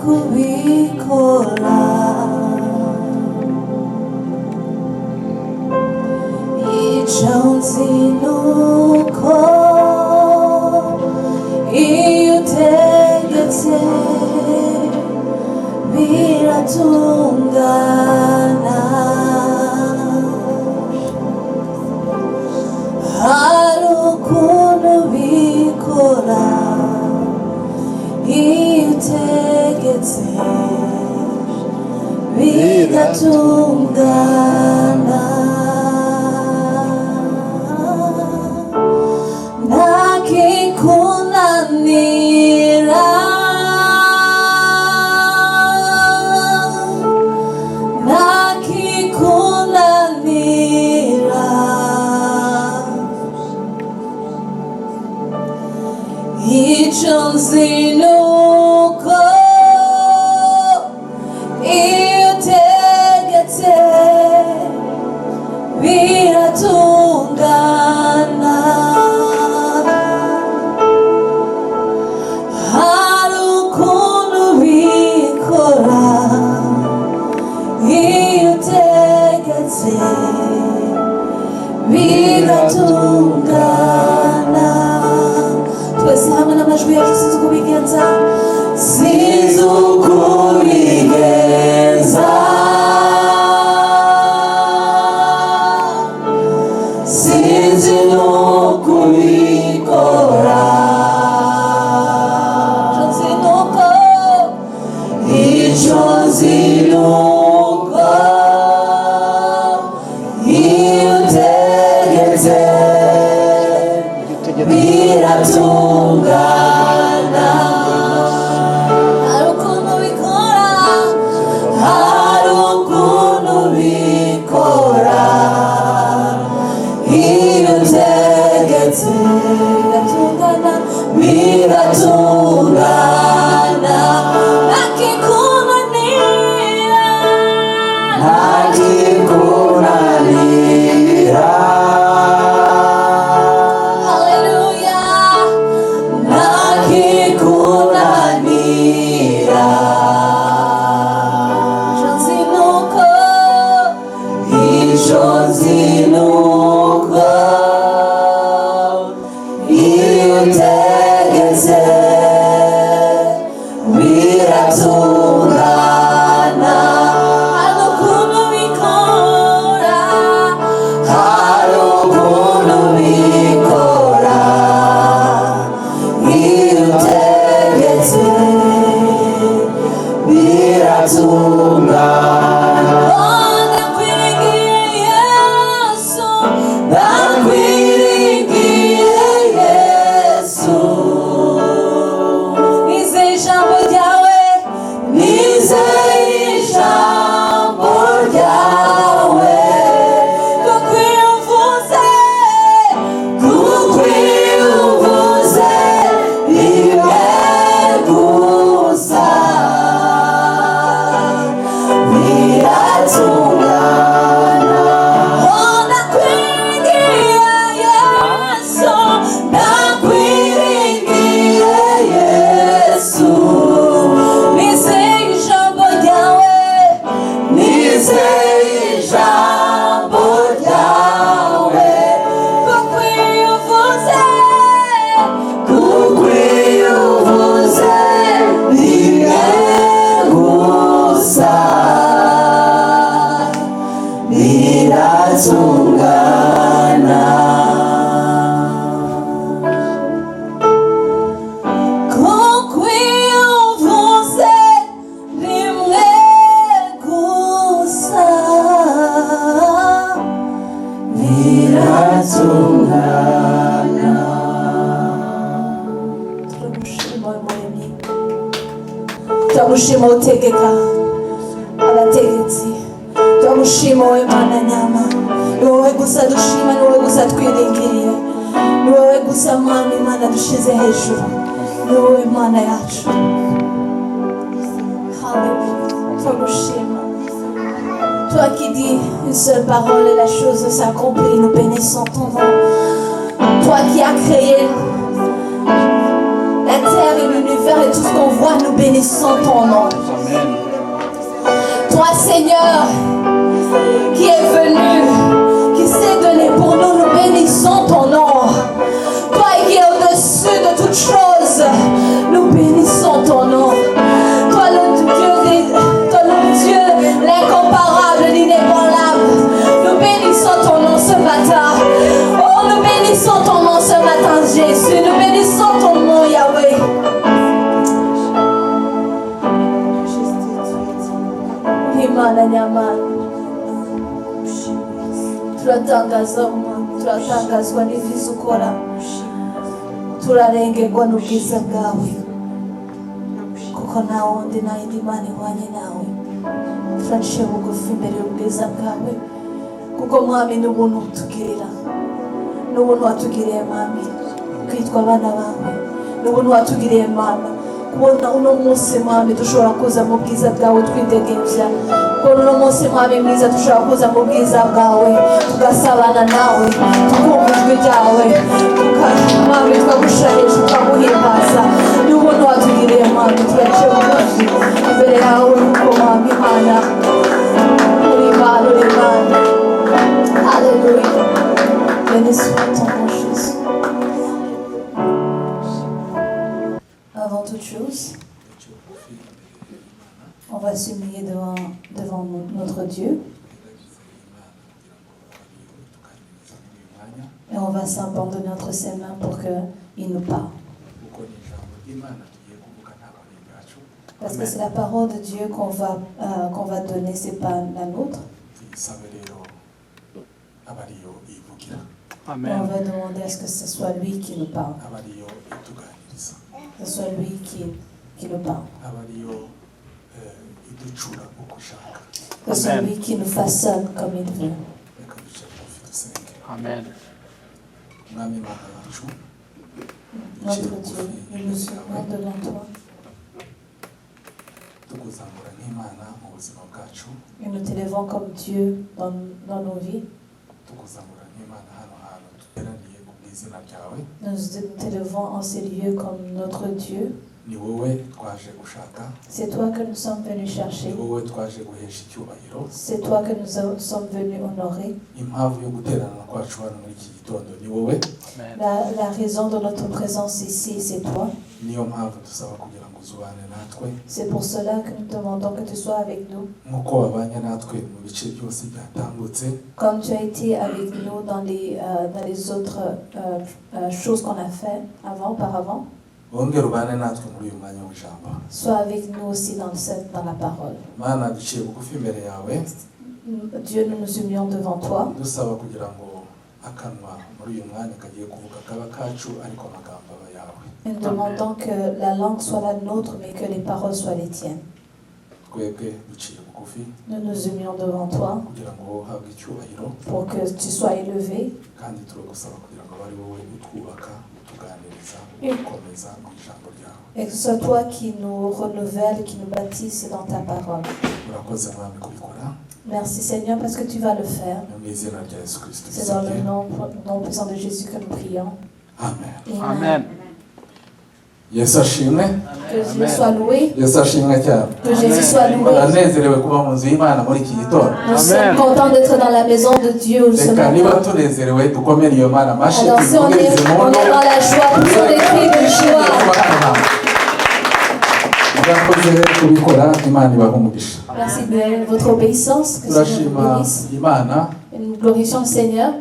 kubikora icyo nzi nuko iyo utegetse biratungana hari ukuntu bikora iyo utegetse bigatungana ntakikunanira ntakikunanira icyo nzi nuko iyo utegetse biratungana hari ukuntu bikora iyo utegetse biratungana twese hamwe n'amajwi yacu sinzi uko bigenza sinzi uko bigenza sinzi n'uko bikora icyo nzi nuko iyo utegetse biratungana hari ukuntu bikora hari ukuntu bikora iyo utegetse biratungana biratungana ntakikunanira ntakikunanira haleluya ntakikunanira icyo nzi nuko iyo utegetse biratungana hari ukuntu bikora hari ukuntu bikora iyo utegetse biratungana ndakwiringiye Yesu ndakwiringiye Yesu nizeye ijambo ryawe nizeye ijambo ryawe kuko iyo uvuze rimwe gusa biratungana ndakwiringiye Yesu ndakwiringiye Yesu nizeye ijambo ryawe nizeye ijambo ryawe kuko iyo uvuze rimwe gusa biratungana kuko iyo uvuze rimwe gusa biratungana turagushima Muremyi turagushima utegeka abategetsi turagushima wowe Mana nyama ni wowe gusa dushima ni wowe gusa twiringiriye ni wowe gusa Mwami Imana dushize hejuru ni wowe Mana yacu haleluya turagushima toi qui dis une seule parole et la chose s'accomplit nous bénissons ton nom toi qui as créé la terre et l'univers et tout ce qu'on voit, nous bénissons ton nom. Amen. Toi, Seigneur, qui est venu, qui s'est donné pour nous, nous bénissons ton nom. Toi qui es au-dessus de toutes choses, nous bénissons ton nom. Toi, le Dieu, l'incomparable, l'inébranlable, nous bénissons ton nom ce matin. Oh, nous bénissons ton nom ce matin, Jésus. Nous bénissons ton nom, Yahweh. Imana nyamana, turatangazwa n'ibyiza ukora, turarengerwa n'ubwiza bwawe, kuko nta wundi nta yindi Mana ihwanye nawe. Turaciye bugufi imbere y'ubwiza bwawe, kuko Mwami n'ubuntu utugirira, n'ubuntu watugiriye Mwami kwitwa abana bawe, n'ubuntu watugiriye Mana kubona uno munsi Mwami dushobora kuza mu bwiza bwawe twidegemvya, kubona uno munsi Mwami mwiza dushobora kuza mu bwiza bwawe tugasabana nawe, tukumva ijwi ryawe, Mwami tukagushahisha tukaguhimbaza. n'ubuntu watugiriye Mwami, turaciye bugufi imbere yawe kuko Mwami Mana uri Imana, uri Imana. Alléluia. Béni soit ton nom, Jésus. Avant toute chose, on va s'humilier devant notre Dieu et on va s'abandonner entre ses mains pour qu'il nous parle. Parce que c'est la parole de Dieu qu'on va donner, c'est pas la nôtre. Amen. Et on va demander à ce que ce soit lui qui nous parle. Que ce soit lui qui nous parle. Que ce soit lui qui nous façonne comme il veut. Amen. Notre Dieu, nous nous soumettons devant toi. Et nous t'élevons comme Dieu dans nos vies. Nous t'élevons en ces lieux comme notre Dieu. C'est toi que nous sommes venus chercher. C'est toi que nous sommes venus honorer. La raison de notre présence ici, c'est toi. C'est pour cela que nous demandons que tu sois avec nous. Comme tu as été avec nous dans les autres choses qu'on a fait auparavant. Sois avec nous aussi dans la parole. Dieu, nous nous humilions devant toi. Et nous demandons que la langue soit la nôtre, mais que les paroles soient les tiennes. Nous nous humilions devant toi pour que tu sois élevé. Et que ce soit toi qui nous renouvelle, qui nous bâtisse dans ta parole. Merci Seigneur parce que tu vas le faire. C'est dans le nom puissant de Jésus que nous prions. Amen. Amen. Que Jésus soit loué. Que Jésus soit loué. Nous sommes contents d'être dans la maison de Dieu ce matin. Alors si on est dans la joie, poussons des cris de joie. Merci de votre obéissance. Que Dieu vous bénisse. Et nous glorifions le Seigneur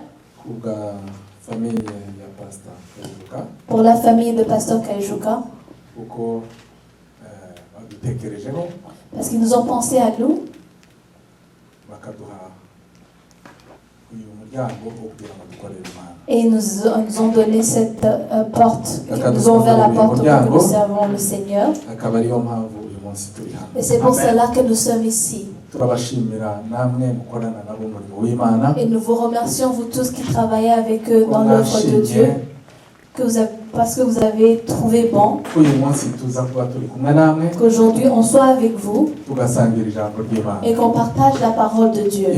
pour la famille de Pasteur Kaijuka. Parce qu'ils nous ont pensé à nous. Et ils nous ont donné cette porte, ils nous ont ouvert la porte pour que nous servons le Seigneur. Et c'est pour cela que nous sommes ici. Et nous vous remercions, vous tous qui travaillez avec eux dans l'œuvre de Dieu, parce que vous avez trouvé bon qu'aujourd'hui on soit avec vous et qu'on partage la parole de Dieu.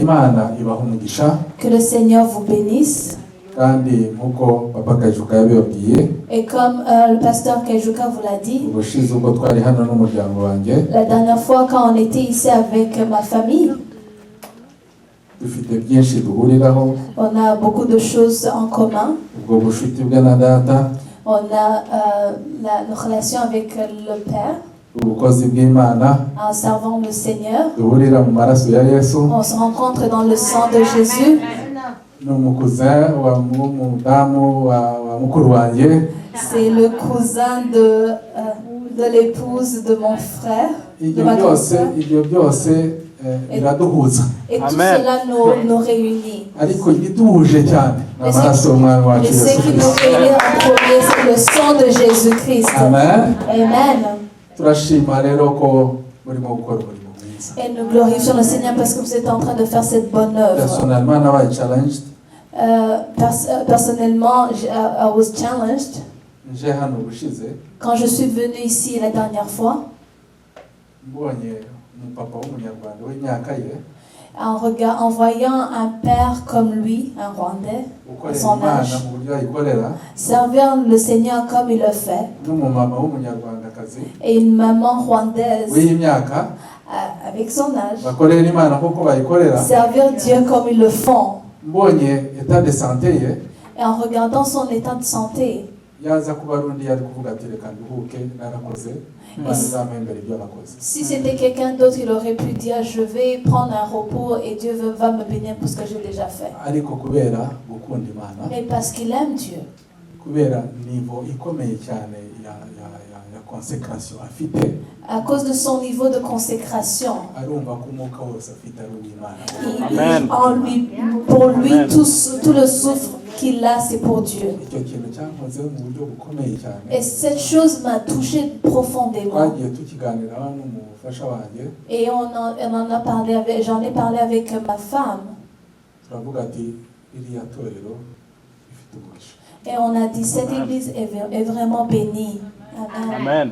Que le Seigneur vous bénisse. kandi nkuko papa Kajuka yabibabwiye, Et comme le pasteur Kajuka vous l'a dit, ubushize ubwo twari hano n'umuryango wanjye, la dernière fois quand on était ici avec ma famille, dufite byinshi duhuriraho, on a beaucoup de choses en commun. ubwo bushuti bwe na data, On a la relation avec le Père, ubukozi bw'Imana, en servant le Seigneur. duhurira mu maraso ya Yesu, On se rencontre dans le sang de Jésus. n'umukuzin wa mudamu wa mukuru wanjye. C'est le cousin de l'épouse de mon frère, de ma grande sœur. ibyo byose biraduhuza, Et tout Amen. cela nous réunit. ariko igiduhuje cyane ni amaraso y'umwami wacu Et ce Yesu qui nous Kristo. réunit en premier, c'est le sang de Jésus-Christ. Amen. Amen. Turashima rero ko murimo gukora umurimo mwiza. Et nous glorifions le Seigneur parce que vous êtes en train de faire cette bonne œuvre. Personnellement nabaye challenged, Personnellement, I was challenged. nje hano ubushize Quand je suis venue ici la dernière fois, mbonye umupapa w'umunyarwanda w'imyaka ye en voyant un père comme lui, un Rwandais, à ukorera son Imana âge, mu buryo ayikorera, servir le Seigneur comme il le fait, n'umumama w'umunyarwandakazi et une maman rwandaise w'imyaka avec son âge, bakorera Imana kuko bayikorera, servir Dieu comme ils le font. mbonye état de santé ye, Et en regardant son état de santé, yaza kuba rundi yari kuvuga ati reka nduhuke narakoze, Imana izampembera ibyo nakoze. si c'était quelqu'un d'autre, il aurait pu dire je vais prendre un repos et Dieu va me bénir pour ce que j'ai déjà fait. ariko kubera gukunda Imana, Mais parce qu'il aime Dieu, kubera niveau ikomeye cyane ya consécration afite, à cause de son niveau de consécration, arumva ko umwuka wose afite ari uw'Imana. Amen. pour lui, Amen. tout le souffle qu'il a, c'est pour Dieu. icyo kintu cyankozeho mu buryo bukomeye cyane. Et cette chose m'a touché profondément. Twagiye tukiganiraho n'umufasha wanjye, Et on en a parlé j'en ai parlé avec ma femme. turavuga ati iriya torero ifite umugisha. Et on a dit cette église est vraiment bénie. Amen. Amen.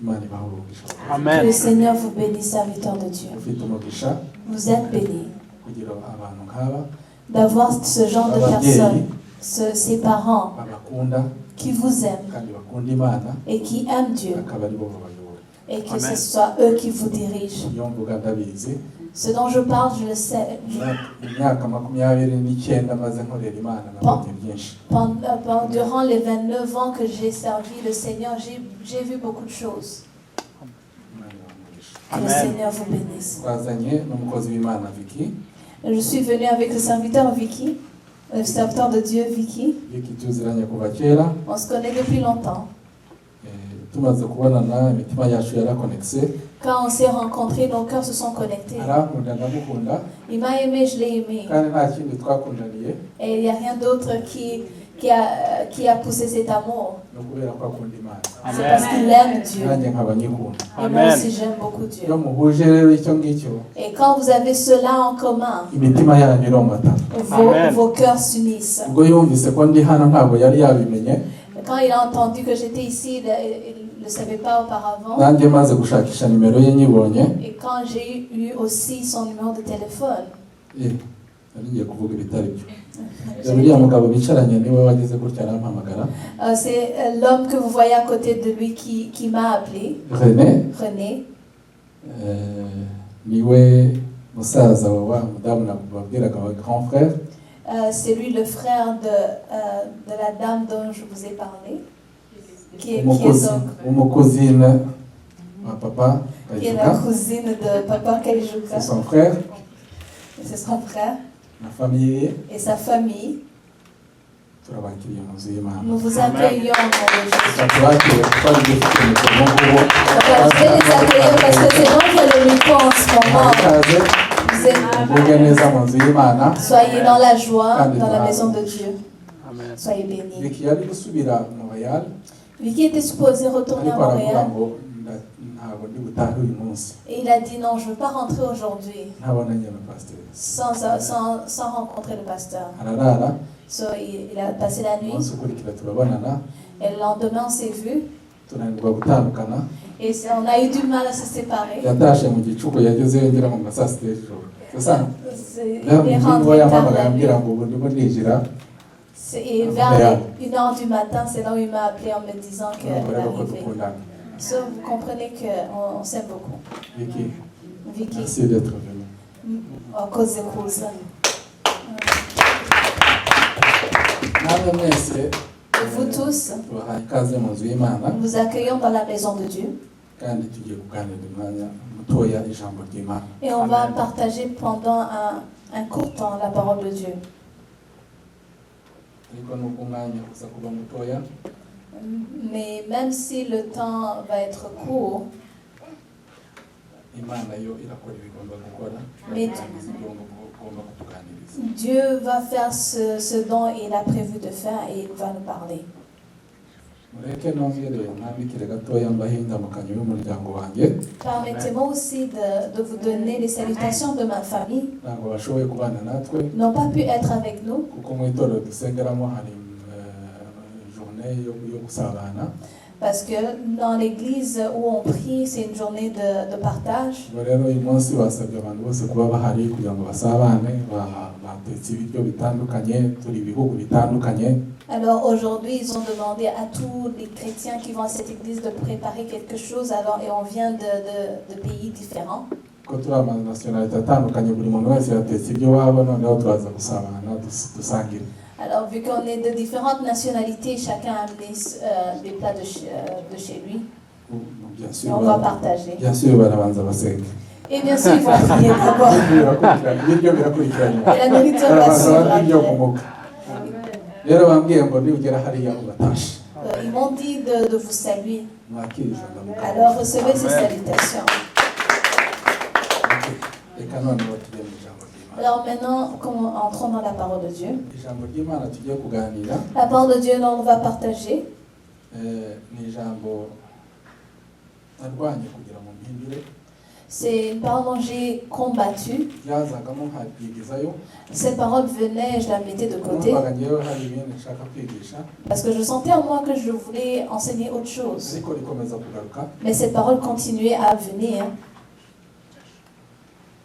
Imana ibahe umugisha. Que le Amen. Seigneur vous bénisse, serviteurs de Dieu. Ufite umugisha Vous êtes bénis kugira abantu nk'aba d'avoir ce genre de personnes, ces parents babakunda qui vous aiment kandi bakunda Imana, et qui aiment Dieu, akaba ari bo babayobora. et que Amen. ce soit eux qui vous dirigent. Iyo mvuga ndabizi, Ce dont je parle, je le sais. imyaka 29 maze nkorera Imana nabonye byinshi. Durant les 29 ans que j'ai servi le Seigneur, j'ai vu beaucoup de choses. Imana ibahe umugisha. Que le Amen. Seigneur vous bénisse. Twazanye n'umukozi w'Imana Vicky. Je suis venue avec le serviteur Vicky, le serviteur de Dieu Vicky. Vicky tuziranye kuva kera, On se connaît depuis longtemps. tumaze kubonana imitima yacu yarakonekise, Quand on s'est rencontrés, nos cœurs se sont connectés. arankunda ndamukunda, Il m'a aimé, je l'ai aimé. kandi nta kindi twakundaniye Et il n'y a rien d'autre qui a poussé cet amour. no kubera ko akunda Imana. C'est parce qu'il aime Dieu. Nanjye nkaba nyikunda. Et moi Amen. aussi, j'aime beaucoup Dieu. Iyo muhuje rero icyo ngicyo, Et quand vous avez cela en commun, imitima yanyu iromatana. Amen. vos cœurs s'unissent. Ubwo yumvise ko ndi hano ntabwo yari yabimenye, Quand il a entendu que j'étais ici, il ne le savait pas auparavant. nanjye maze gushakisha nimero ye nyibonye, Et quand j'ai eu aussi son numéro de téléphone, nari ngiye kuvuga ibitari byo. Uriya mugabo bicaranye niwe wagize gutya arampamagara, c'est l'homme que vous voyez à côté de lui qui m'a appelé, René, René. niwe musaza wa mudamu nababwiraga wa grand frère. C'est lui le frère de la dame dont je vous ai parlé, qui est umukozine wa papa qui est la Kajuka, cousine de Papa Kajuka. c'est son frère, C'est son frère na famille ye. et sa famille. Turabakiriye mu nzu y'Imana. Nous vous accueillons au nom de Jésus. Tubakire kuko ari dufite umukoro nguwo. Alors, je vais les accueillir parce que c'est moi qui ai le micro en ce moment. Ikaze Vous êtes- muvuge neza mu nzu y'Imana. Soyez dans la joie, dans la maison de Dieu. Amen. Soyez bénis. Vicky yari gusubira mu Montréal, Vicky était supposé retourner à ariko aravuga Montréal ngo ntabwo ndi butahe uyu munsi, et il a dit non, je ne veux pas rentrer aujourd'hui ntabonanye na pasiteri. sans rencontrer le pasteur. Ararara, So, il a passé la nuit umunsi ukurikira turabonana, et le lendemain on s'est vu tunanirwa gutandukana. et on a eu du mal à se séparer. Yatashe mu gicuku yagezeyo ngira ngo saa sita y'ijoro. Gusa Il est niba rentré tard yampamagaye la nuit. ambwira ngo ubu ndimo ninjira Et vers 1h du matin, c'est là où il m'a appelé en me disant qu'elle arrivait. So, vous comprenez qu'on s'aime beaucoup. Vicky, Vicky, merci d'être venu. à cause de ça. Namwe mwese Et vous tous, tubahaye ikaze mu nzu y'Imana nous vous accueillons dans la maison de Dieu. kandi tugiye kuganira umwanya mutoya ijambo ry'Imana. Et on va partager pendant un court temps la parole de Dieu. Ariko nubwo umwanya uza kuba mutoya, Mais même si le temps va être court, Imana yo irakora ibigomba gukora Mais- kandi igomba kutuganiriza. Dieu va faire ce dont il a prévu de faire et il va nous parler. Mureke nongere ntambikire gatoya mbahe indamukanyo y'umuryango wanjye, Permettez-moi aussi de vous donner les salutations de ma famille. ntabwo bashoboye kubana natwe Ils n'ont pas pu être avec nous kuko mu itorero dusengeramo hari journée yo gusabana. parce que dans l'église où on prie, c'est une journée de partage. Ubwo rero uyu munsi basabye abantu bose kuba bahari kugira ngo basabane, batetse ibiryo bitandukanye, turi ibihugu bitandukanye. Alors aujourd'hui, ils ont demandé à tous les chrétiens qui vont à cette église de préparer quelque chose. Alors, et on vient de pays différents. Ko turi amanationalite atandukanye, buri muntu wese yatetse ibyo waba, noneho turaza gusabana dusangire. Alors vu qu'on est de différentes nationalités, chacun a amené des plats de chez lui. Bien Et sûr, on va partager. bien sûr barabanza basenge. Et bien sûr, ils vont prier d'abord. Ibiryo birakurikiranye. Et la nourriture va Barabanza suivre barya ibyo ku après. muga. Rero bambwiye ngo nibugera hariya ubatashe Ils m'ont dit de vous saluer. mwakire ijambo ry'Imana. Alors recevez ces salutations. Reka noneho tujye mu ijambo ry'Imana. Alors maintenant, entrons dans la parole de Dieu. Ijambo ry'Imana tugiye kuganira La parole de Dieu dont on va partager, ni ijambo narwanye kugira ngo mpindure, c'est une parole dont j'ai combattu. byazagamo nkabyigizayo, Cette parole venait et je la mettais de côté numvaga ngewe hari ibindi nshaka kwigisha, parce que je sentais en moi que je voulais enseigner autre chose. ariko rikomeza kugaruka, Mais cette parole continuait à venir.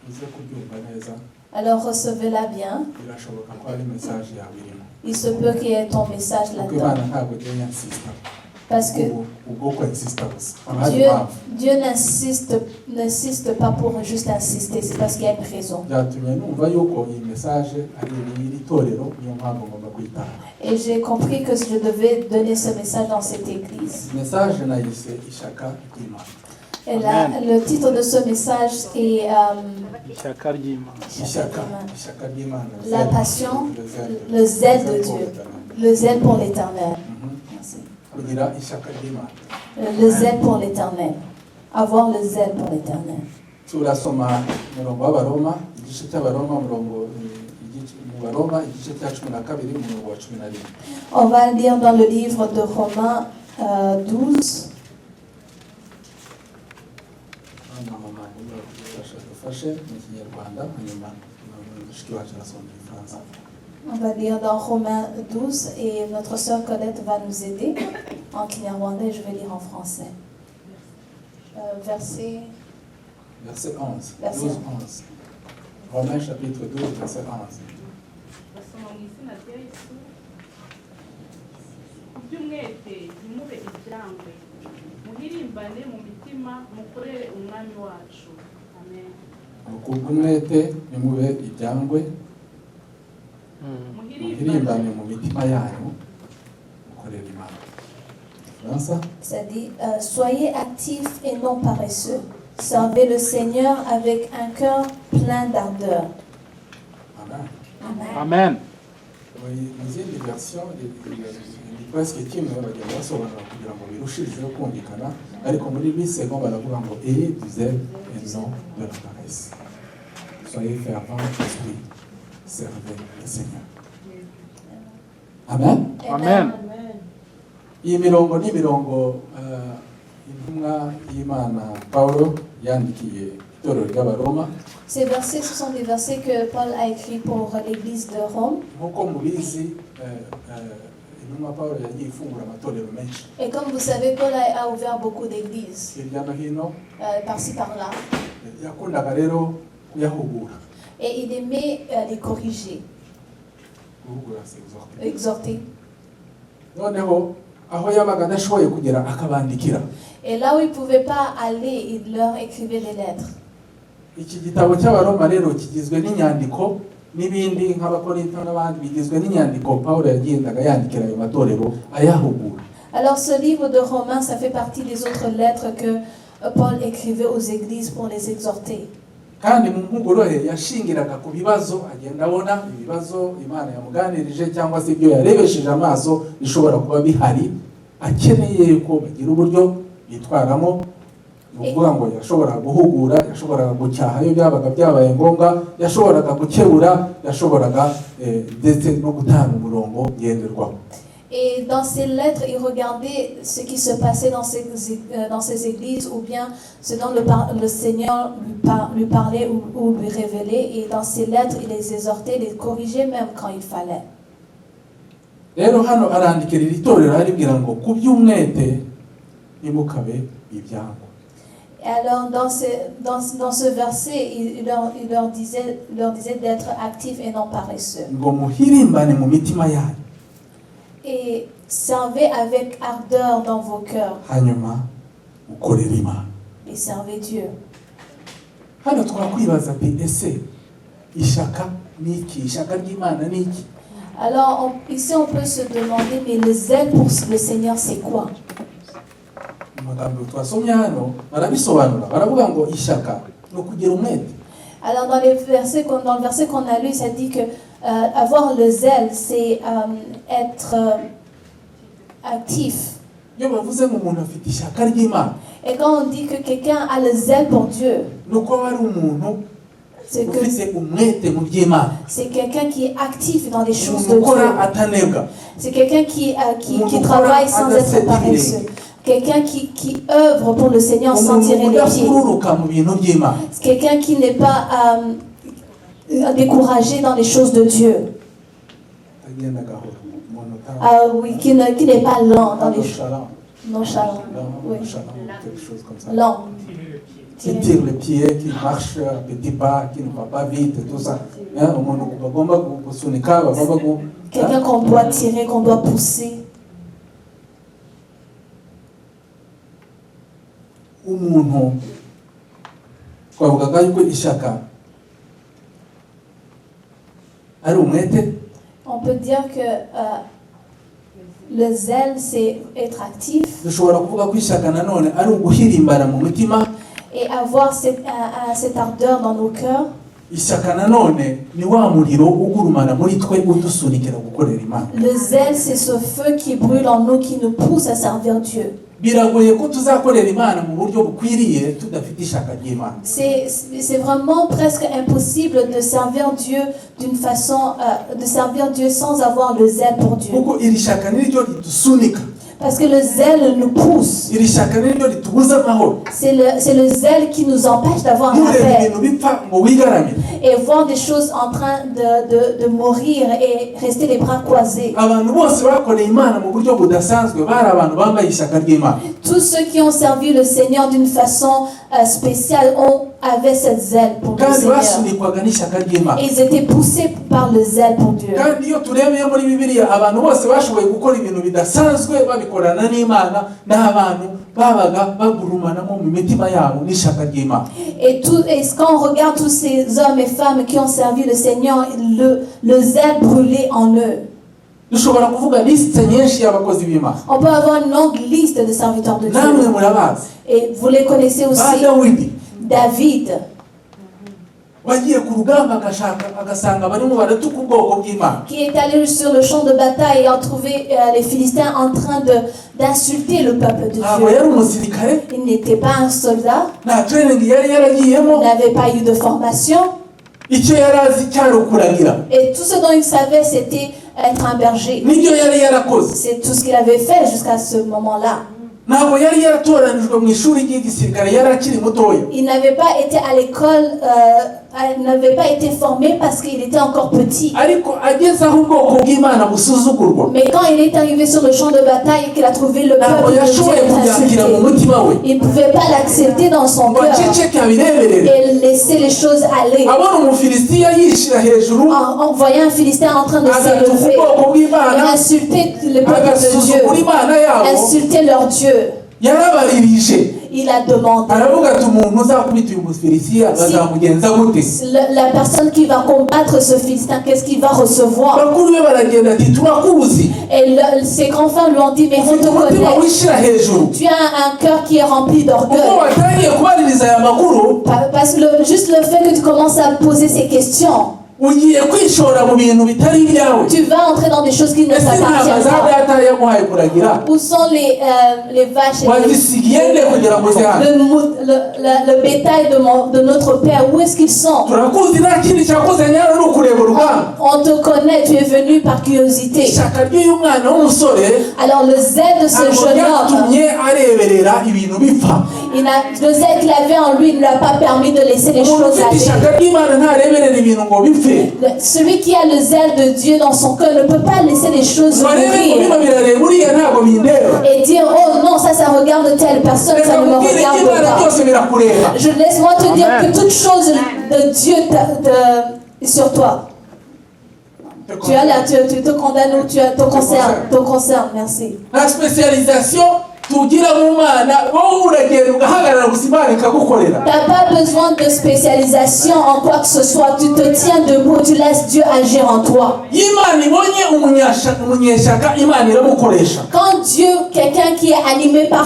uze kubyumva neza, Alors recevez-la bien. birashoboka ko hari message yawe irimo. Il se peut qu'il y ait ton message Kuko là-dedans. Imana ntabwo ijya insista Parce que ubwo ko insista gusa. Hari Dieu, impamvu. Dieu n'insiste pas pour juste insister, c'est parce qu'il y a une raison. Byatumye numva yuko iyi message ari iri torero, niyo mpamvu ngomba kuyitanga. Et j'ai compris que je devais donner ce message dans cette église. Message nayise ishyaka ry'Imana. Et là, le titre de ce message est ishyaka ry'Imana. Ishyaka ry'Imana. La passion, le zèle de Dieu, le zèle pour l'éternel. Merci. Kugira ishyaka ry'Imana. Le zèle pour l'éternel. Avoir le zèle pour l'éternel. Turasoma umurongo w'Abaroma, igice cy'Abaroma, mu Baroma, igice cya 12, umurongo wa 11. On va lire dans le livre de Romains 12. Dufashe mu Kinyarwanda, hanyuma mushiki wacu arasoma mu Gifaransa. On va lire dans Romains 12 et notre sœur Colette va nous aider en kinyarwanda et je vais lire en français. Verset Verset 11. Verset 12, 11. Romains chapitre 12, verset 11. basoma mu izina rya Yesu iby'umwete ntimube ibyangwe muhirimbane mu mitima mukorere umwami wacu amen. Kubw'umwete nimube ibyangwe, muhirimbane mu mitima yanyu, mukorere Imana. Fransa. Ça dit, soyez actifs et non paresseux. Servez le Seigneur avec un cœur plein d'ardeur. Amen. Amen. Amen. Mu zindi version ni presque kimwe bagenda basobanura kugira ngo birushirizeho kumvikana, ariko muri Lusego baravuga ngo ayez du zèle et non de la paresse. Soyez fervents d'esprit, servez le Seigneur. Amen. Amen. Iyi mirongo ni mirongo intumwa y'Imana Paulo yandikiye itorero ry'Abaroma. Ces versets, ce sont des versets que Paul a écrits pour l'église de Rome. Nk'uko mubizi, intumwa Paulo yagiye ifungura amatorero menshi Et comme vous savez, Paul a ouvert beaucoup d'églises, hirya no hino. par-ci par-là. Yakundaga rero kuyahugura. Et il aimait les corriger. guhugura c'est exhorter. exhorter. Noneho aho yabaga adashoboye kugera akabandikira. Et là où ils ne pouvaient pas aller, il leur écrivait des lettres. Iki gitabo cy'abaroma rero kigizwe n'inyandiko n'ibindi nk'abakorinto n'abandi bigizwe n'inyandiko Pawulo yagendaga yandikira ayo matorero ayahugura. Alors ce livre de Romains, ça fait partie des autres lettres que Paul écrivait aux églises pour les exhorter. Kandi mu mpuguro ye yashingiraga ku bibazo agenda abona ibibazo Imana yamuganirije cyangwa se ibyo yarebesheje amaso bishobora kuba bihari akeneye ko bagira uburyo bitwaramo. Ukuvuga ngo yashoboraga guhugura, yashoboraga gucyaha iyo byabaga byabaye ngombwa, yashoboraga gukebura, yashoboraga ndetse no gutanga umurongo ngenderwaho. Et dans ces lettres, il regardait ce qui se passait dans ces églises ou bien ce dont le Seigneur lui parlait ou lui révélait. Et dans ces lettres, il les exhortait, les corrigeait même quand il fallait. Rero hano arandikira iri torero aribwira ngo ku by'umwete nimukabe ibyangwa. Et alors, dans ce verset, il leur disait d'être actifs et non paresseux. Ngo muhirimbane mu mitima yanyu. Et servez avec ardeur dans vos cœurs. Hanyuma ukorera Imana. Et servez Dieu. Hano twakwibaza ati ese ishaka niki? Ishaka ry'Imana niki? Alors, ici, on peut se demander, mais le zèle pour le Seigneur, c'est quoi? Amagambo twasomye hano barabisobanura baravuga ngo ishaka no kugira umwete. Alors dans le verset qu'on a lu, ça dit que avoir le zèle, c'est être actif. Iyo bavuze ngo umuntu afite ishaka ry'Imana, Et quand on dit que quelqu'un a le zèle pour Dieu, nuko ari umuntu c'est ufite umwete mu by'Imana. c'est quelqu'un qui est actif dans les choses de Umukora Dieu. atanebwa. C'est quelqu'un qui travaille sans être paresseux. Quelqu'un qui œuvre pour le Seigneur sans tirer les pieds. udakururuka mu bintu by'Imana. C'est quelqu'un qui n'est pas découragé dans les choses de Dieu. Agenda gahoro. Umuntu Oui, qui n'est pas lent dans les choses. Nonchalant. Oui. quelque chose comme ça. Lent. Qui tire les pieds, qui marche à petits pas, qui ne va pas vite, tout ça. Umuntu bagomba gusunika bagomba gu. Quelqu'un qu'on doit tirer, qu'on doit pousser. Umuntu twavugaga yuko ishaka ari umwete. On peut dire que le zèle, c'est être actif Dushobora kuvuga ko ishaka nanone ari uguhirimbana mu mitima. et avoir cette ardeur dans nos cœurs. Ishaka nanone ni wa muriro ugurumana muri twe udusunikira gukorera Imana. Le zèle, c'est ce feu qui brûle en nous, qui nous pousse à servir Dieu. Biragoye ko tuzakorera Imana mu buryo bukwiriye tudafite ishaka ry'Imana. C'est vraiment presque impossible de servir Dieu d'une façon, de servir Dieu sans avoir le zèle pour Dieu. Kuko iri shaka niryo ridusunika. Parce que le zèle nous pousse. Iri shaka niryo ritubuza amahoro. C'est le zèle qui nous empêche d'avoir la Nturebe paix. ibintu bipfa ngo wigaramire. Et voir des choses en train de mourir et rester les bras croisés. Abantu bose bakoreye Imana mu buryo budasanzwe bari abantu bambaye ishaka ry'Imana. Tous ceux qui ont servi le Seigneur d'une façon spéciale avaient cette zèle pour le Kandi Seigneur. basunikwaga n'ishaka ry'Imana. Et ils étaient poussés par le zèle pour Dieu. Kandi iyo turebeye muri Bibiliya abantu bose bashoboye gukora ibintu bidasanzwe babikorana n'Imana n'abantu babaga bagurumanamo mu mitima yabo n'ishaka ry'Imana. Et quand on regarde tous ces hommes et femmes qui ont servi le Seigneur, le zèle brûlait en eux. Dushobora kuvuga liste nyinshi y'abakozi b'Imana. On peut avoir une longue liste de serviteurs de Namwe Dieu. murabazi. Et vous les connaissez Ba aussi. Dawidi David, wagiye ku rugamba agasanga barimo baratuka ubwoko bw'Imana. qui est allé sur le champ de bataille et a trouvé les Philistins en train d'insulter le peuple de Ntabwo Dieu. yari umusirikare, Il n'était pas un soldat, nta training yari yaragiyemo, il n'avait pas eu de formation. icyo yari azi cyari ukuragira. Et tout ce dont il savait, c'était être un berger. Nibyo yari yarakoze. C'est tout ce qu'il avait fait jusqu'à ce moment-là. ntabwo yari yaratoranijwe mu ishuri ry'igisirikare, yari akiri mutoya. Il n'avait pas été à l'école, il n'avait pas été formé parce qu'il était encore petit. ariko ageze aho ubwoko bw'Imana busuzugurwa, Mais quand il est arrivé sur le champ de bataille et qu'il a trouvé le ntabwo peuple de Dieu yashoboye kubyakira mu insulté, mutima we il ne pouvait pas l'accepter dans son ngo cœur aceceke abireberere. et laisser les choses aller. abona umufilisitiya yishyira hejuru, En voyant un Philistin en train de agatuka s'élever ubwoko et bw'Imana, insulter le peuple de agasuzugura Dieu, Imana yabo, insulter leur Dieu, yarabaririje. il a demandé. aravuga ati umuntu uzakubita uyu mufilisitiya bazamugenza gute? La personne qui va combattre ce Philistin, qu'est-ce qu'il va recevoir? bakuru be baragenda ati turakuzi, Et ses grands frères lui ont dit, mais on ufite te umutima connaît. wishyira hejuru. Tu as un cœur qui est rempli ubwo d'orgueil. watangiye kubaririza aya makuru, Parce que juste le fait que tu commences à poser ces questions, ugiye kwishora mu bintu bitari ibyawe. tu vas entrer dans des choses qui ne ese intama t'appartiennent za pas. data yamuhaye kuragira Où sont les vaches et wazisigiye nde kugira ngo uze hano? le bétail de notre Père? Où est-ce qu'ils sont? turakuzi, nta kindi cyakuzanye hano ni ukureba urugamba. On te connaît, tu es venu par curiosité. ishyaka ry'uyu mwana w'umusore Alors le zèle de ce ntabwo jeune homme, ryatumye areberera ibintu bipfa. le zèle qu'il avait en lui ne lui a pas permis de laisser les umuntu choses ufite aller. ishyaka ry'Imana ntareberera ibintu ngo bipfe. Celui qui a le zèle de Dieu dans son cœur ne peut pas laisser les choses barebe ngo mourir bino birareba uriya ntabwo bindeba. et dire oh non, ça regarde telle personne, reka ça ne me mubwire regarde iby'Imana pas. byose birakureba. Laisse-moi te dire Amen. que toute chose de Dieu sur toi. Tu as là, tu te condamnes ou tu te concerne. Merci. nta specialisation tugira mu Mana, wowe uragenda ugahagarara gusa Imana ikagukorera. Tu n'as pas besoin de spécialisation en quoi que ce soit. Tu te tiens debout, tu laisses Dieu agir en toi. iyo Imana ibonye umunyeshyaka, Imana iramukoresha. Quand Dieu, quelqu'un qui est animé par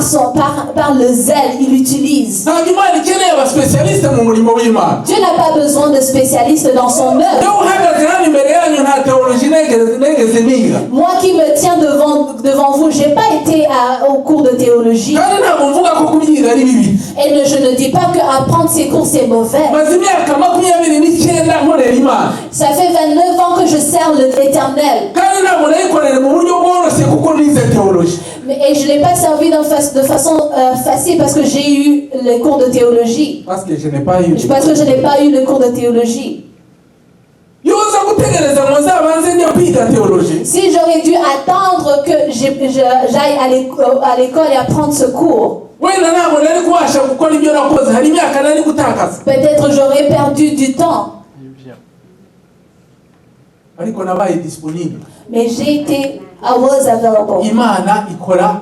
le zèle, il l'utilise. ntabwo Imana ikeneye abaspecialiste mu murimo w'Imana. Dieu n'a pas besoin de spécialistes dans son œuvre. iyo uhagaze hano imbere yanyu nta teoloji negeze niga, Moi qui me tiens devant vous, je n'ai pas été au cours de théologie. kandi ntabwo mvuga ko kubyiga ari bibi. Et je ne dis pas qu'apprendre ces cours c'est mauvais. maze imyaka 29 nkorera Imana, Ça fait 29 ans que je sers l'Éternel. kandi ntabwo nayikorera mu buryo bworoshye kuko nize teoloji. Et je ne l'ai pas servi de façon facile parce que j'ai eu les cours de théologie. parce que je n'ai pas eu. Parce que je n'ai pas eu le cours de théologie. iyo uza gutegereza ngo nzabanze njya kwiga teoloji, Si j'aurais dû attendre que j'aille à l'école et apprendre ce cours, wenda ntabwo nari kubasha gukora ibyo nakoze, hari imyaka nari gutakaza. peut-être j'aurais perdu du temps. ariko nabaye disponible. Mais I was available. Imana ikora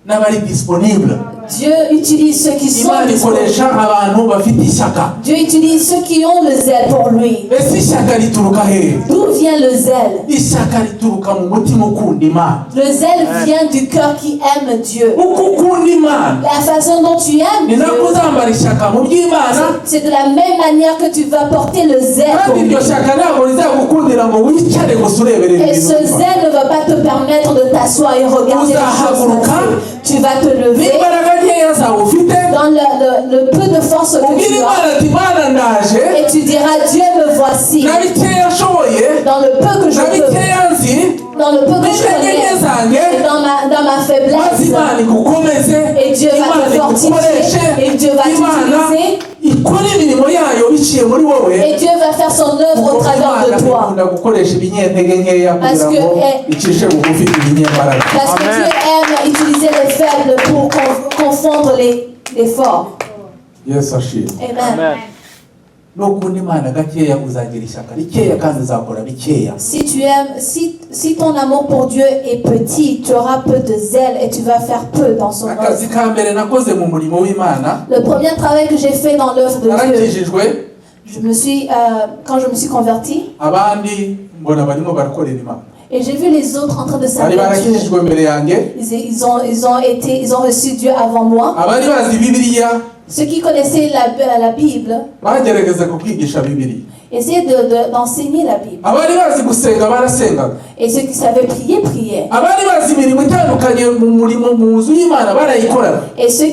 n'abari disponible. Dieu utilise ceux qui sont Imana disponibles. ikoresha abantu bafite ishyaka. Dieu utilise ceux qui ont le zèle pour lui. ese ishyaka rituruka hehe? D'où vient le zèle? ishyaka rituruka mu mutima ukunda Imana. Le zèle vient du cœur qui aime Dieu. uko ukunda Imana La façon dont tu aimes ni nako Dieu, uzambara ishyaka mu by'Imana, c'est de la même manière que tu vas porter le zèle pour kandi lui. iryo shyaka ntabwo rizagukundira ngo wicare gusa ureberera Et ibintu ce bipfa. zèle ne va pas te permettre de t'asseoir et regarder les choses passer. Tu vas te lever n'imbaraga nkeya zawe ufite, dans le peu de force que ubwire tu Imana as ati Imana ndaje, et tu diras Dieu me voici na bikeya nshoboye, dans le peu que je na peux, bikeya nzi, dans le peu que je n'intege nke connais, zanjye, et dans ma maze faiblesse. Imana igukomeze, Et Dieu va Imana te igukoreshe, fortifier et Dieu va Imana t'utiliser ikora imirimo yayo biciye muri wowe. et Dieu va faire son œuvre au Kuko travers Imana de toi. ikunda gukoresha ibinyentege nkeya Parce kugira ngo que- icishe bugufi ibinyembaraga. Parce que Amen. Dieu aime utiliser les faibles pour confondre les forts. Yesu ashimwe. Amen. Amen. nukunda Imana gakeya uzagira ishyaka rikeya kandi uzakora bikeya. Si tu aimes, si ton amour pour Dieu est petit, tu auras peu de zèle et tu vas faire peu dans son œuvre. akazi ka mbere nakoze mu murimo w'Imana, Le premier travail que j'ai fait dans l'œuvre de Dieu, narakijijwe, quand je me suis converti, abandi mbona barimo barakorera Imana. et j'ai vu les autres en train de bari servir Dieu. barakijijwe mbere yanjye, Ils ont reçu Dieu avant moi. abari bazi Bibiliya Ceux qui connaissaient la Bible bagerageza kukwigisha Bibiliya, essayaient d'enseigner la Bible. abari bazi gusenga barasengaga, Et ceux qui savaient prier, priaient. abari bazi imirimo itandukanye mu murimo mu nzu y'Imana barayikoraga. Et ceux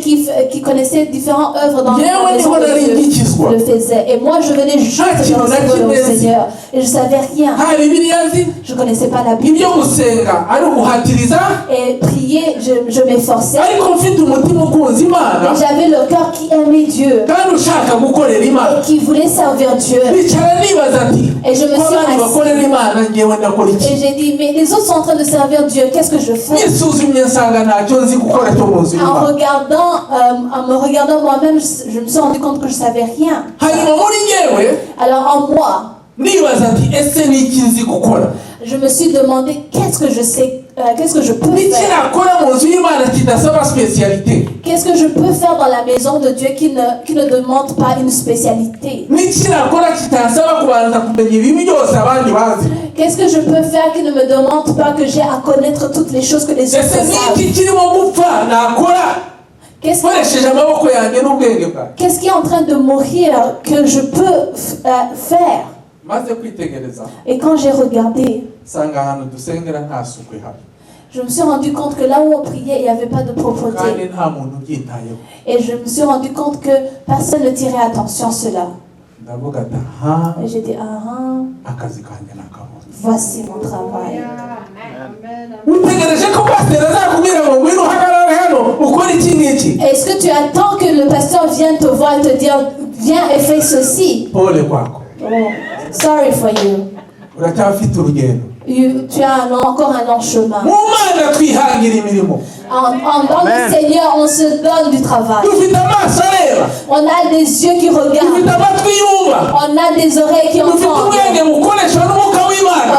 qui connaissaient différentes œuvres dans yewe la maison niho de nari Dieu. ngikizwa. kubatizwa le faisais. Et moi, je venais juste de recevoir le Seigneur. Et je ne savais rien. nta bibiliya nzi Je ne connaissais pas la Bible. ibyo gusenga ari uguhatiriza Et prier, je m'efforçais. ariko mfite umutima ukunze imana Et j'avais le cœur qui aimait Dieu kandi ushaka gukorera imana et qui voulait servir Dieu. bicara nibaza ati Et je me ko suis abandi bakorera imana ngewe ndakora Et iki j'ai dit, mais les autres sont en train de servir Dieu, qu'est-ce que je fais? nisuzumye nsanga ntacyo nzi gukora cyo mu nzu y'imana En me regardant moi-même, je me suis rendu compte que je ne savais rien. hanyuma muri ngewe Alors en moi, nibaza ati ese ni iki nzi gukora je me suis demandé qu'est-ce que je sais, qu'est-ce que je peux niki faire? nakora mu nzu y'imana kidasaba spesiyalite Qu'est-ce que je peux faire dans la maison de Dieu qui ne demande pas une spécialité? niki nakora kitasaba kubanza kumenya ibibi byose abandi bazi Qu'est-ce que je peux faire qui ne me demande pas que j'ai à connaître toutes les choses que les autres ese savent? niki kirimo gupfa nakora Qu'est-ce nkoresheje amaboko yanjye n'ubwenge bwanjye qui est en train de mourir que je peux faire? maze kwitegereza Et quand j'ai regardé, nsanga ahantu dusengera nta suku ihari je me suis rendu compte que là où on priait, il n'y avait pas de kandi propreté. nta muntu ubyitayeho Et je me suis rendu compte que personne ne tirait attention à cela. ndavuga ati aha Et j'ai dit, ah, akazi kanjye nakabona voici mon travail. utegereje ko pasiteri azakubwira ngo ngwino uhagarare hano ukore iki ngiki Est-ce que tu attends que le pasteur vienne te voir et te dire, viens et fais ceci? pole kwako Oh, sorry for you. uracyafite urugendo Tu as encore un long chemin. mu mana twihangira imirimo Dans le Seigneur, on se donne du travail. dufite amaso areba On a des yeux qui dufite regardent. amatwi yumva On a des oreilles qui dufite entendent. ubwenge bukoreshwa n'umwuka w'imana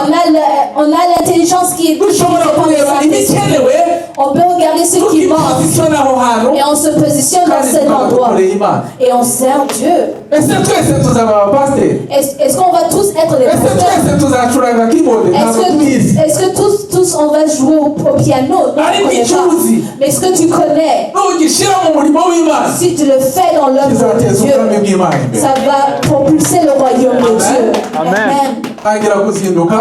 On a l'intelligence qui est dushobora kureba ibikenewe On peut regarder ce qui manque tukipozisiona aho hantu et on se positionne dans kandi cet tukaba endroit dukoreye imana et on sert Dieu. ese twese tuzaba abapasiteri Est-ce qu'on va tous être des ese pasteurs? twese tuzacuranga keyboard ntabwo tubizi Est-ce que tous on va jouer au piano? Non, on ariko connaît icyo pas. uzi Mais ce que tu connais, nugishyira mu murimo w'imana si tu le fais dans l'œuvre de kizateza ubwami Dieu, bw'imana imbere ça va propulser le royaume de Dieu. Amen. tangira kuzinduka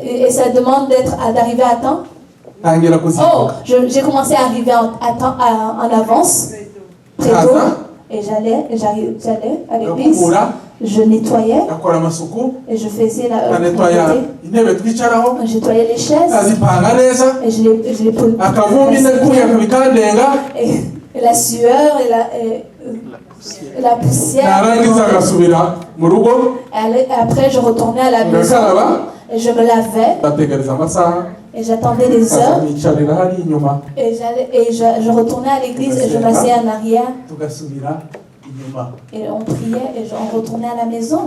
Et ça demande d'arriver à temps. tangira Oh, kuzinduka j'ai commencé à arriver en avance, très tôt, et j'allais à l'église, gakubura je nettoyais gakora amasuku et je faisais la kanetwaya propreté. intebe twicaraho Je nettoyais les chaises azipanga neza et je les akavumbi nakuye akabikandenga et la sueur et la poussière. narangiza agasubira mu rugo Après, je retournais à la maison ngakaraba et je me lavais bategereza amasaha et j'attendais des heures. akanicarira hari inyuma Et je retournais à l'église et je m'asseyais en arrière tugasubira inyuma et on priait et on retournait à la maison.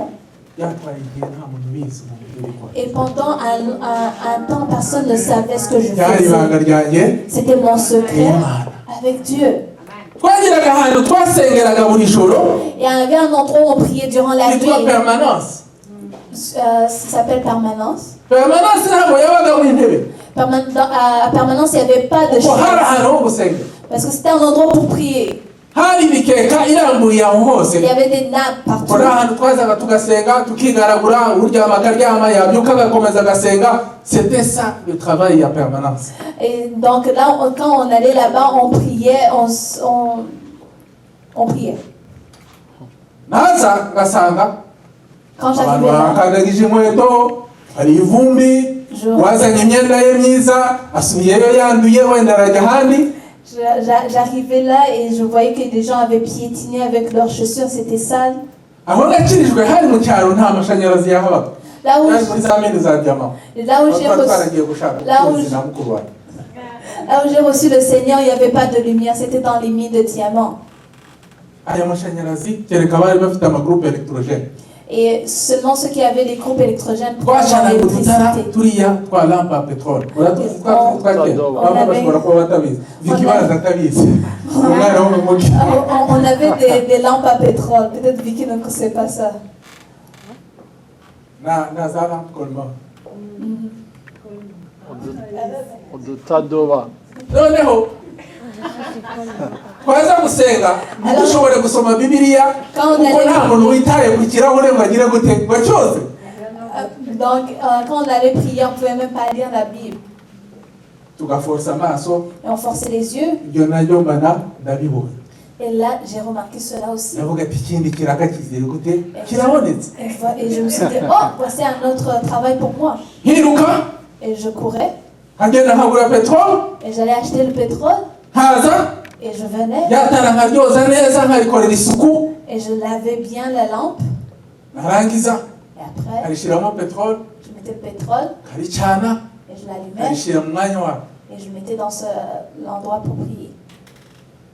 byatwaye igihe nta muntu ubizi mu buryo bikora Et pendant un temps, personne ne savait ce que je ryari faisais. ibanga ryanjye C'était mon secret avec Dieu. twagiraga ahantu twasengeraga buri joro Et il y avait un endroit où on priait durant la nuit. hitwa permanence Ça s'appelle permanence. permanence ntabwo yabagamo intebe À permanence, il n'y avait pas de kuko hari chaise. ahantu ho gusenga Parce que c'était un endroit pour prier. hari imikeka irambuye aho hose Il y avait des nappes partout. uri ahantu twazaga tugasenga tukigaragura uryama akaryama yabyuka agakomeza agasenga c'était ça le travail ya permanence Et donc là, quand on allait là-bas, on priait, on priait. naza ngasanga Quand abantu j'arrivais là, bakandagije inkweto hari ivumbi wazanye imyenda ye myiza asubiyeyo yanduye wenda arajya ahandi j'arrivais là et je voyais que des gens avaient piétiné avec leurs chaussures, c'était sale. aho nakirijwe hari mu cyaro nta mashanyarazi yahabaga Là où yari muri za mine za diamant j'ai twari reçu, twaragiye gushaka là où ubuzi na mukuru wawe là où j'ai reçu le Seigneur, il n'y avait pas de lumière, c'était dans les mines de diamants. aya mashanyarazi kereka bari bafite amagroupe électrogène Et seulement ceux qui avaient les groupes électrogènes pouvaient avoir twacanaga udutara l'électricité. turiya twa lampe à pétrole uratuzi twakera bamwe bashobora kuba batabizi vikibaza atabizi umwana wo mu mugi On avait des lampes à pétrole, peut-être Vicky ne sait pas ça. na za lampe colmant udutadoba noneho twaza gusenga ntidushobore gusoma bibiliya kuko nta muntu witaye ku kirahure ngo agire gute ngo acyoze Donc, quand on allait prier, on ne pouvait même pas lire la Bible. tugaforsa amaso Et on forçait les yeux. ibyo naryo mbana ndabibonye Et là, j'ai remarqué cela aussi. ndavuga ati ikindi kiraka kizeye gute kirabonetse Et je me suis dit, oh, voici un autre travail pour moi. nkiruka Et je courais, nkagenda nkagura peteroli et j'allais acheter le pétrole, nkaza et je venais, yatara nkaryoza neza nkarikorera isuku et je lavais bien la lampe. narangiza Et après, nkarishyiramo peteroli je mettais le pétrole, nkaricana et je l'allumais, nkarishyira mu mwanya wayo et je mettais dans l'endroit pour prier.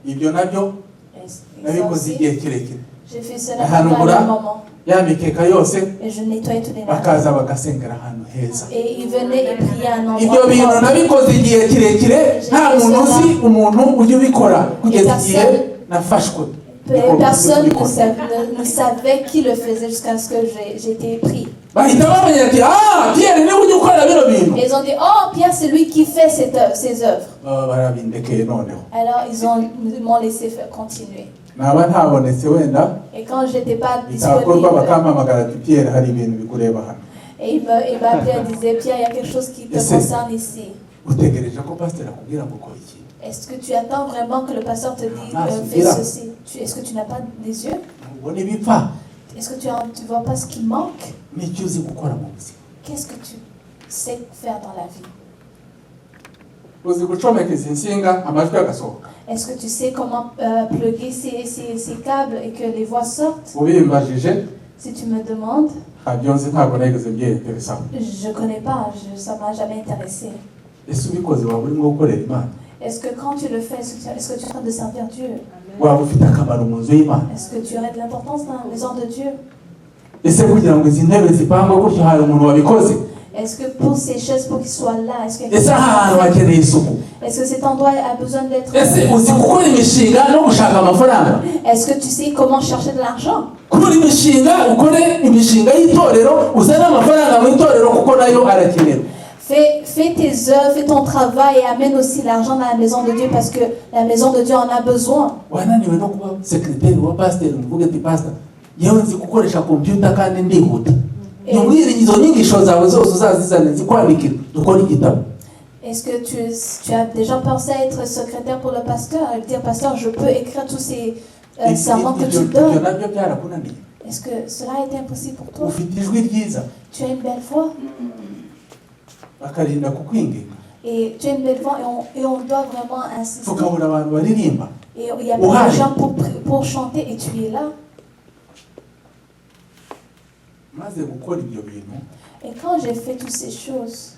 ibyo nabyo Et ça nabikoze aussi, igihe kirekire j'ai fait cela Ahantu pendant ngura, un moment. ya mikeka yose Et je nettoyais tous les nappes. bakaza bagasengera ahantu heza Et ils venaient et priaient à un ibyo endroit bintu propre. nabikoze igihe kirekire nta muntu uzi umuntu ujya ubikora kugeza igihe nafashwe Et personne ne savait qui le faisait jusqu'à ce que j'ai été pris. bahita bamenya ati Pierre niwe ujya ukora bino bintu Et ils ont dit, oh, Pierre, c'est lui qui fait ces œuvres. baba barabindekeye noneho Alors, ils m'ont laissé continuer. naba ntabonetse wenda Et quand je n'étais pas bitakorwa disponible, bakampamagara ati Pierre hari ibintu bikureba hano et il m'appelait et disait, Pierre, il y a quelque chose qui te concerne ici. utegereje ko pasiteri akubwira ngo ukora iki Est-ce que tu attends vraiment que le pasteur te dise, fais ceci? Est-ce que tu n'as pas des yeux? ubona ibipfa Est-ce que tu ne vois pas ce qui manque? n'icyo uzi gukora mu buzima Qu'est-ce que tu sais faire dans la vie? uzi gucomeka izi nsinga amajwi agasohoka Est-ce que tu sais comment plugger ces câbles et que les voix sortent? ubimbajije Si tu me demandes, ntabyo nzi ntabwo nageze mbyiyeteresaho je ne connais pas, ça ne m'a jamais intéressé. ese ubikoze waba urimo gukorera imana Est-ce que quand tu le fais, est-ce que tu es en train de servir Dieu? waba ufite akamaro mu nzu y'imana Est-ce que tu aurais de l'importance dans la maison de Dieu? ese kugira ngo izi ntebe zipangwe gutyo hari umuntu wabikoze Est-ce que pour ces chaises, pour qu'ils soient là, est-ce ese aha hantu hakeneye isuku que cet endroit a besoin d'être... ese uzi gukora imishinga no gushaka amafaranga Est-ce que tu sais comment chercher de l'argent? kuri imishinga ukore imishinga y'itorero uzane amafaranga mu itorero kuko nayo arakenewe Fais tes œuvres, fais ton travail et amène aussi l'argent dans la maison de Dieu parce que la maison de Dieu en a besoin. wananiwe no kuba sekreteri wa pasiteri muvuge ati pasita yewe nzi gukoresha kompiyuta kandi ndihuta nyumwire izo nyigisho zawe zose uzazizane zikwandikira dukora igitabo. Est-ce que tu as déjà pensé à être secrétaire pour le pasteur et dire, pasteur, je peux écrire tous ces serments que tu donnes? Est-ce que cela a été impossible pour toi? ufite ijwi ryiza Tu as une belle voix bakarinda kukwinginga et tu as une belle voix et on doit vraiment insister. tukabura abantu baririmba Et il y a plein de gens pour chanter et tu es là. maze gukora ibyo bintu Et quand j'ai fait toutes ces choses,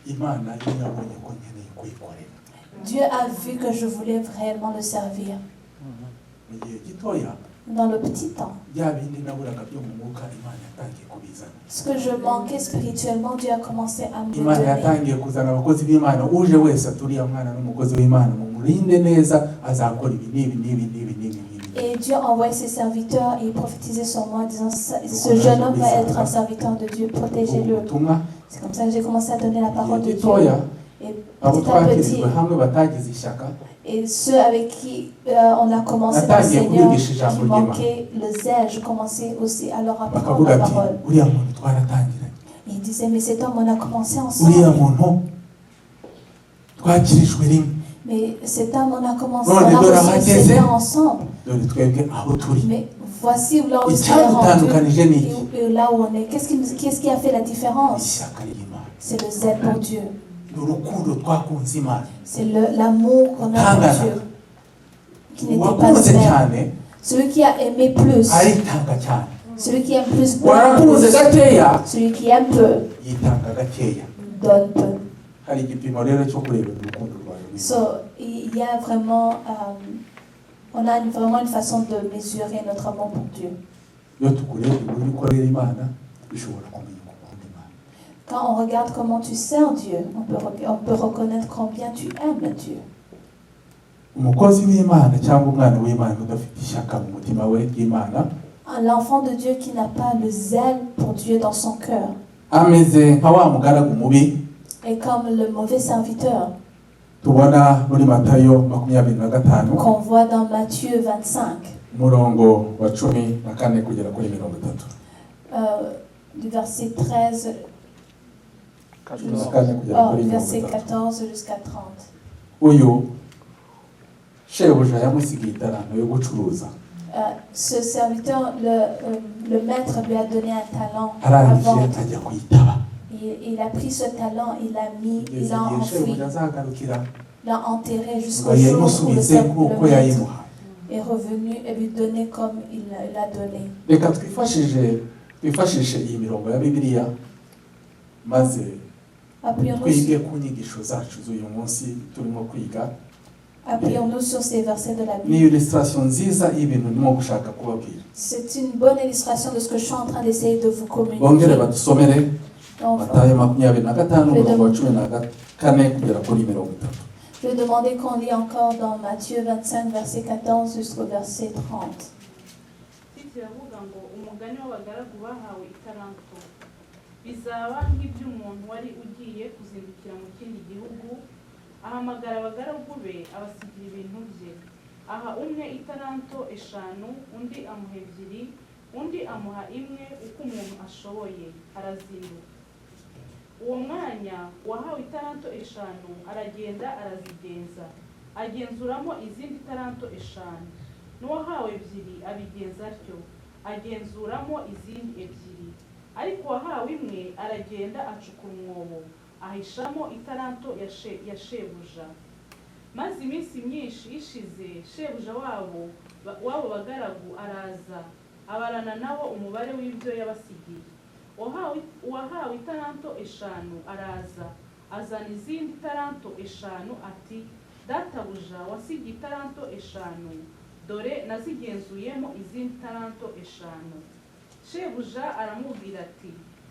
imana yo yabonye ko nkeneye kuyikorera Dieu a vu que je voulais réellement le servir. mu gihe gitoya Dans le petit temps, bya bindi naburaga byo mu mwuka imana yatangiye kubizana ce que je manquais spirituellement, Dieu a commencé à me imana donner. yatangiye kuzana abakozi b'imana uje wese aturiye mwana n'umukozi w'imana mumurinde neza azakora ibi n'ibi n'ibi n'ibi n'ibi n'ibi. Et Dieu a envoyé ses serviteurs et prophétisé sur moi, disant, ce jeune homme va être un serviteur de Dieu, protégez-le. ubutumwa C'est comme ça que j'ai commencé à donner la parole de Dieu. gitoya Et abo petit à petit, twakirijwe hamwe batagize ishyaka et ceux avec qui on a commencé dans le Seigneur, qui manquaient le zèle, je commençais aussi à leur apprendre bakavuga la ati parole. uriya muntu twaratangiranye Et ils disaient, mais cet homme, on a commencé uriya ensemble. muntu twakirijwe rimwe Mais cet homme, on a commencé, Non, on a les deux reçu le rabattez, Seigneur ensemble. dore twebwe aho turi Mais voici là où Et on est rendu cyadutandukanije ni iki et là où on est. Qu'est-ce qui a fait la différence? ishyaka ry'imana C'est le zèle pour Dieu. ni urukundo twakunze imana C'est l'amour qu'on a pour Dieu. Qui n'était pas uwakunze zèle. cyane Celui qui a aimé plus. aritanga cyane Celui qui aime plus warakunze donne plus. gakeya Celui qui aime peu yitanga gakeya donne peu. hari igipimo rero cyo kureba urukundo rwawe So, il y a vraiment, on a vraiment une façon de mesurer notre amour pour Dieu. iyo tukureba uburyo ukorera imana bishobora kumenya ukunda imana. Quand on regarde comment tu sers Dieu, on peut reconnaître combien tu aimes Dieu. umukozi w'imana cyangwa umwana w'imana udafite ishyaka mu mutima we ry'imana L'enfant de Dieu qui n'a pas le zèle pour Dieu dans son cœur ameze nka wa mugaragu mubi est comme le mauvais serviteur tubona muri matayo 25 qu'on voit dans Matthieu 25, umurongo wa 14 kugera kuri 30 du verset 13 14 kugera kuri verset 30 14 jusqu'à 30. uyu shebuja yamusigiye itaranto yo gucuruza. Ce serviteur, le maître lui a donné un talent à Arangije vendre. ajya kuyitaba. Il a pris ce talent, il l'a mis, il Kugeza l'a igihe enfoui, shebuja azagarukira l'a enterré ngo jusqu'au jour où yamusubize kuko le maître yayimuhaye. est revenu et lui donner comme il l'a donné. Reka twifashishe iyi mirongo ya Bibiliya maze twige ku nyigisho zacu z'uyu munsi turimo kwiga. Appuyons-nous sur ces versets de la Ni Bible. illustration nziza y'ibintu ndimo gushaka kubabwira. C'est une bonne illustration de ce que je suis en train d'essayer de vous Bongere communiquer. badusomere Donc, Matayo 25 umurongo wa 14 kugera kuri 30. je vais demander qu'on lit encore dans Matthieu 25, verset 14 jusqu'au verset 30. kiravuga ngo umugani w'abagaragu bahawe itaranto bizaba nk'iby'umuntu wari ugiye kuzindukira mu kindi gihugu ahamagara abagaragu be abasigira ibintu bye aha umwe itaranto 5 undi amuha 2 undi amuha 1 uko umuntu ashoboye arazinduka uwo mwanya wahawe itaranto 5 aragenda arazigenza agenzuramo izindi taranto 5 n'uwahawe 2 abigenza atyo agenzuramo izindi 2 ariko uwahawe 1 aragenda acukura umwobo ahishamo itaranto ya shebuja maze iminsi myinshi ishize shebuja wabo bagaragu araza abarana nabo umubare w'ibyo yabasigiye uwahawe itaranto 5 araza azana izindi taranto 5 ati databuja wasigiye itaranto 5 dore nazigenzuyemo izindi taranto 5 shebuja aramubwira ati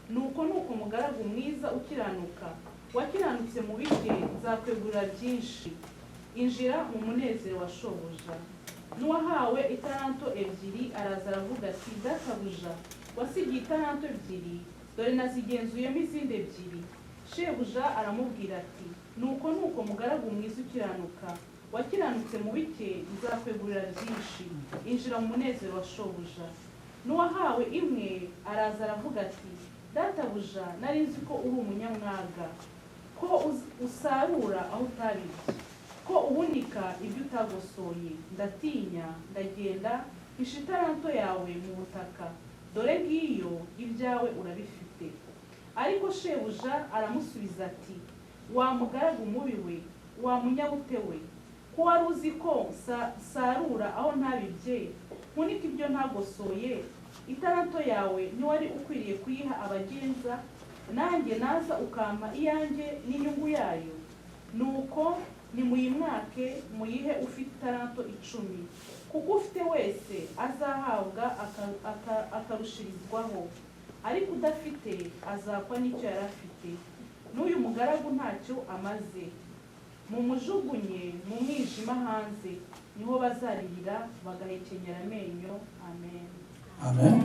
nuko umugaragu mwiza ukiranuka wakiranutse mu bike nzakwegurira byinshi injira mu munezero wa shobuja n'uwahawe itaranto 2 araza aravuga ati databuja wasigiye itaranto 2 dore nazigenzuyemo izindi 2 shebuja aramubwira ati nuko umugaragu mwiza ukiranuka wakiranutse mu bike nzakwegurira byinshi injira mu munezero wa shobuja n'uwahawe 1 araza aravuga ati databuja nari nzi ko uri umunyamwaga ko usarura aho utabibye ko uhunika ibyo utagosoye ndatinya ndagenda hisha itaranto yawe mu butaka dore ngiyo ibyawe urabifite ariko shebuja aramusubiza ati wa mugaragu mubi we wa munyabute we ko wari uzi ko sarura aho ntabibye nkunika ibyo ntagosoye itaranto yawe ntiwari ukwiriye kuyiha abagenza nanjye naza ukampa iyanjye n'inyungu yayo nuko nimuyimwake muyihe ufite itaranto 10 kuko ufite wese azahabwa akarushirizwaho ariko udafite azakwa n'icyo yari afite n'uyu mugaragu ntacyo amaze mumujugunye mu mwijima hanze niho bazaririra bagahekenyera amenyo amen. Amen.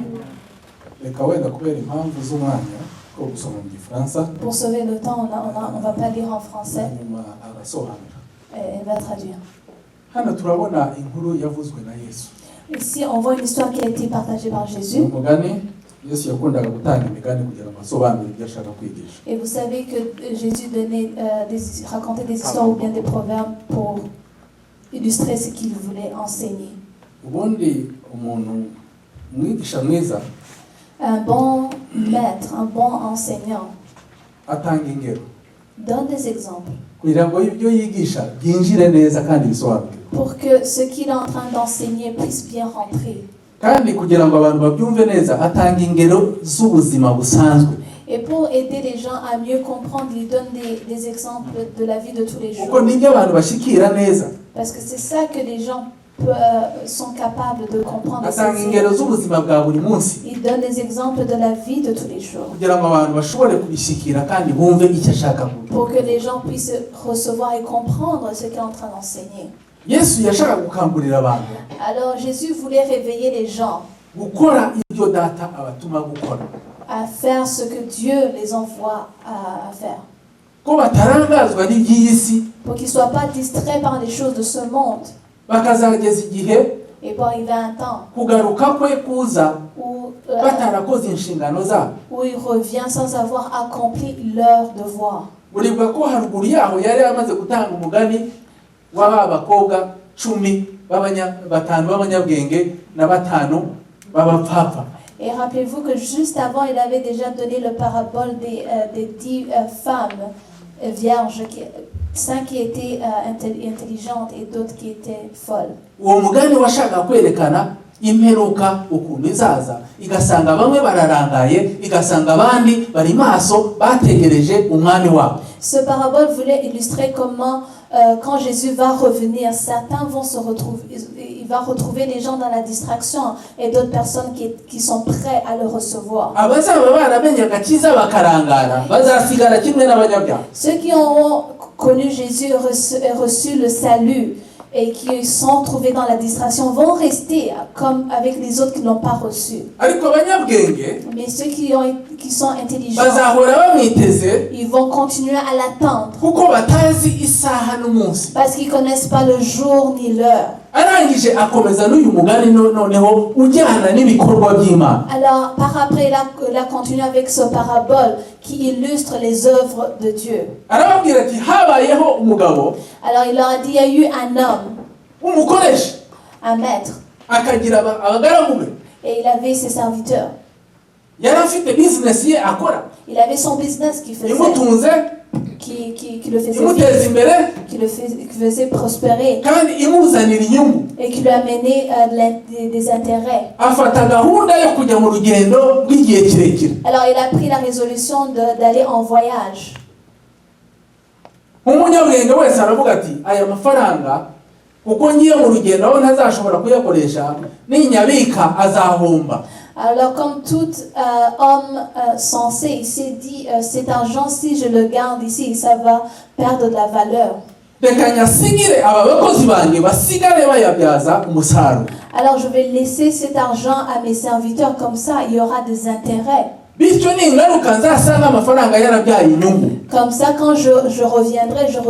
Reka wenda kubera impamvu z'umwanya ko gusoma mu Gifaransa. Pour sauver le temps, on va pas lire en français. Hanyuma arasobanura. Elle va traduire. Hano turabona inkuru yavuzwe na Yesu. Ici, on voit une histoire qui a été partagée par Jésus. Umugani Yesu yakundaga gutanga imigani kugira ngo asobanure ibyo ashaka kwigisha. Et vous savez que Jésus racontait des histoires ou bien des proverbes pour illustrer ce qu'il voulait enseigner. Ubundi umuntu mwigisha mwiza Un bon maître, un bon enseignant atanga ingero. donne des exemples Kugira ngo ibyo yigisha byinjire neza kandi bisobanuke. pour que ce qu'il est en train d'enseigner puisse bien rentrer. Kandi kugira ngo abantu babyumve neza atanga ingero z'ubuzima busanzwe. Et pour aider les gens à mieux comprendre, il donne des exemples de la vie de tous les jours. Kuko nibyo abantu bashikira neza. Parce que c'est ça que les gens sont capables de comprendre. Atanga ingero z'ubuzima bwa buri munsi. Il donne des exemples de la vie de tous les jours. Kugira ngo abantu bashobore kubishikira kandi bumve icyo ashaka kuvuga. Pour que les gens puissent recevoir et comprendre ce qu'il est en train d'enseigner. Yesu yashaka gukangurira abantu Alors Jésus voulait réveiller les gens gukora ibyo data abatuma gukora. à faire ce que Dieu les envoie à faire. Ko batarangazwa n'iby'isi Pour qu'ils ne soient pas distraits par les choses de ce monde. bakazageza igihe Et pour arriver à un temps kugaruka kwe kuza où batarakoze inshingano zabo. il revient sans avoir accompli leur devoir. Uribwa ko haruguru yaho yari amaze gutanga umugani w'aba bakobwa 10 batanu b'abanyabwenge na batanu b'abapfapfa. Et rappelez-vous que juste avant, il avait déjà donné le parabole des 10 femmes vierges, 5 qui étaient intelligentes et d'autres qui étaient folles. Uwo mugani washaka kwerekana imperuka ukuntu izaza, igasanga bamwe bararangaye, igasanga abandi bari maso bategereje umwami wabo. Ce parabole voulait illustrer comment quand Jésus va revenir, certains vont se retrouver, il va retrouver les gens dans la distraction et d'autres personnes qui sont prêts à le recevoir. Ceux qui auront connu Jésus et reçu le salut et qui sont trouvés dans la distraction vont rester comme avec les autres qui ne l'ont pas reçu. Mais ceux qui sont intelligents, ils vont continuer à l'attendre parce qu'ils ne connaissent pas le jour ni l'heure. Alors par après il a continué avec ce parabole qui illustre les œuvres de Dieu. Alors il leur a dit, il y a eu un homme, un maître, et il avait ses serviteurs. Il avait son business qui le faisait vivre, qui le faisait prospérer et qui lui amenait des intérêts. Alors il a pris la résolution d'aller en voyage. Alors comme tout homme sensé, il s'est dit, cet argent, si je le garde ici, ça va perdre de la valeur. Alors je vais laisser cet argent à mes serviteurs, comme ça il y aura des intérêts. Comme ça quand je reviendrai, je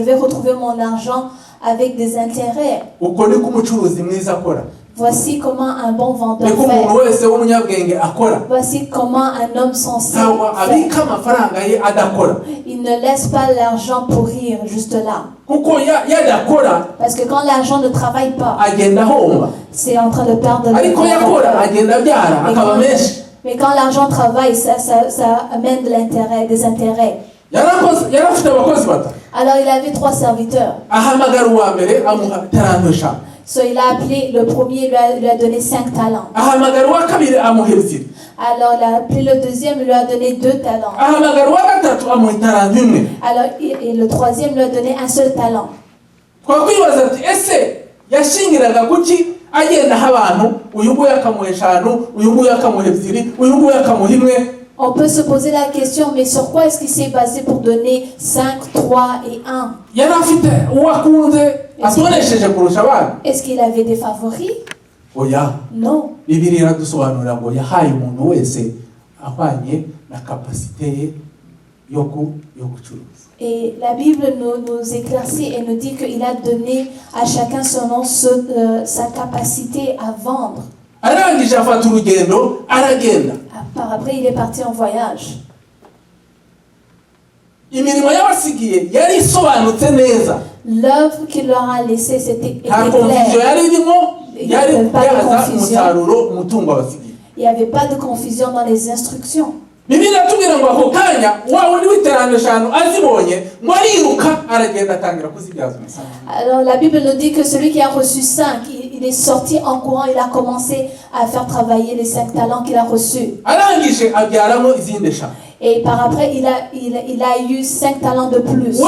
vais retrouver mon argent avec des intérêts. Voici comment un bon vendeur fait. Voici comment un homme sensé fait. Il ne laisse pas l'argent pourrir juste là. Parce que quand l'argent ne travaille pas, c'est en train de perdre mais quand l'argent travaille, ça amène de l'intérêt, des intérêts. Alors il avait 3 serviteurs. So, il a appelé le premier, il lui a donné 5 talents. Alors il a appelé le deuxième, il lui a donné 2 talents. Alors et le troisième lui a donné un seul talent. On peut se poser la question, mais sur quoi est-ce qu'il s'est basé pour donner 5, 3 et 1? Est-ce qu'il avait des favoris? Non. Et la Bible nous éclaircit et nous dit qu'il a donné à chacun selon sa capacité à vendre. Par après, il est parti en voyage. L'œuvre qu'il leur a laissée, c'était clair. Il n'y avait pas de confusion. Il n'y avait pas de confusion dans les instructions. Alors la Bible nous dit que celui qui a reçu 5, il est sorti en courant, il a commencé à faire travailler les 5 talents qu'il a reçus. Et par après, il a eu 5 talents de plus.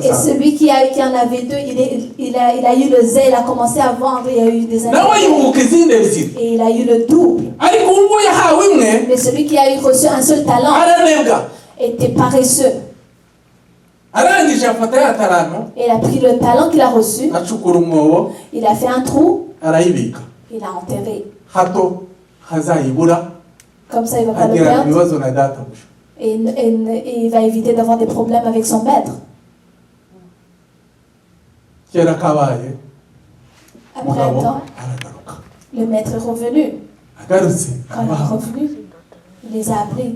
Et celui qui en avait 2, il a eu le zèle, il a commencé à vendre, il a eu des intérêts. Et il a eu le double. Mais celui qui a reçu un seul talent était paresseux. Et il a pris le talent qu'il a reçu, il a fait un trou, il a enterré. Comme ça il ne va pas le perdre et il va éviter d'avoir des problèmes avec son maître. Après un temps, le maître est revenu. Quand il est revenu, il les a appelés.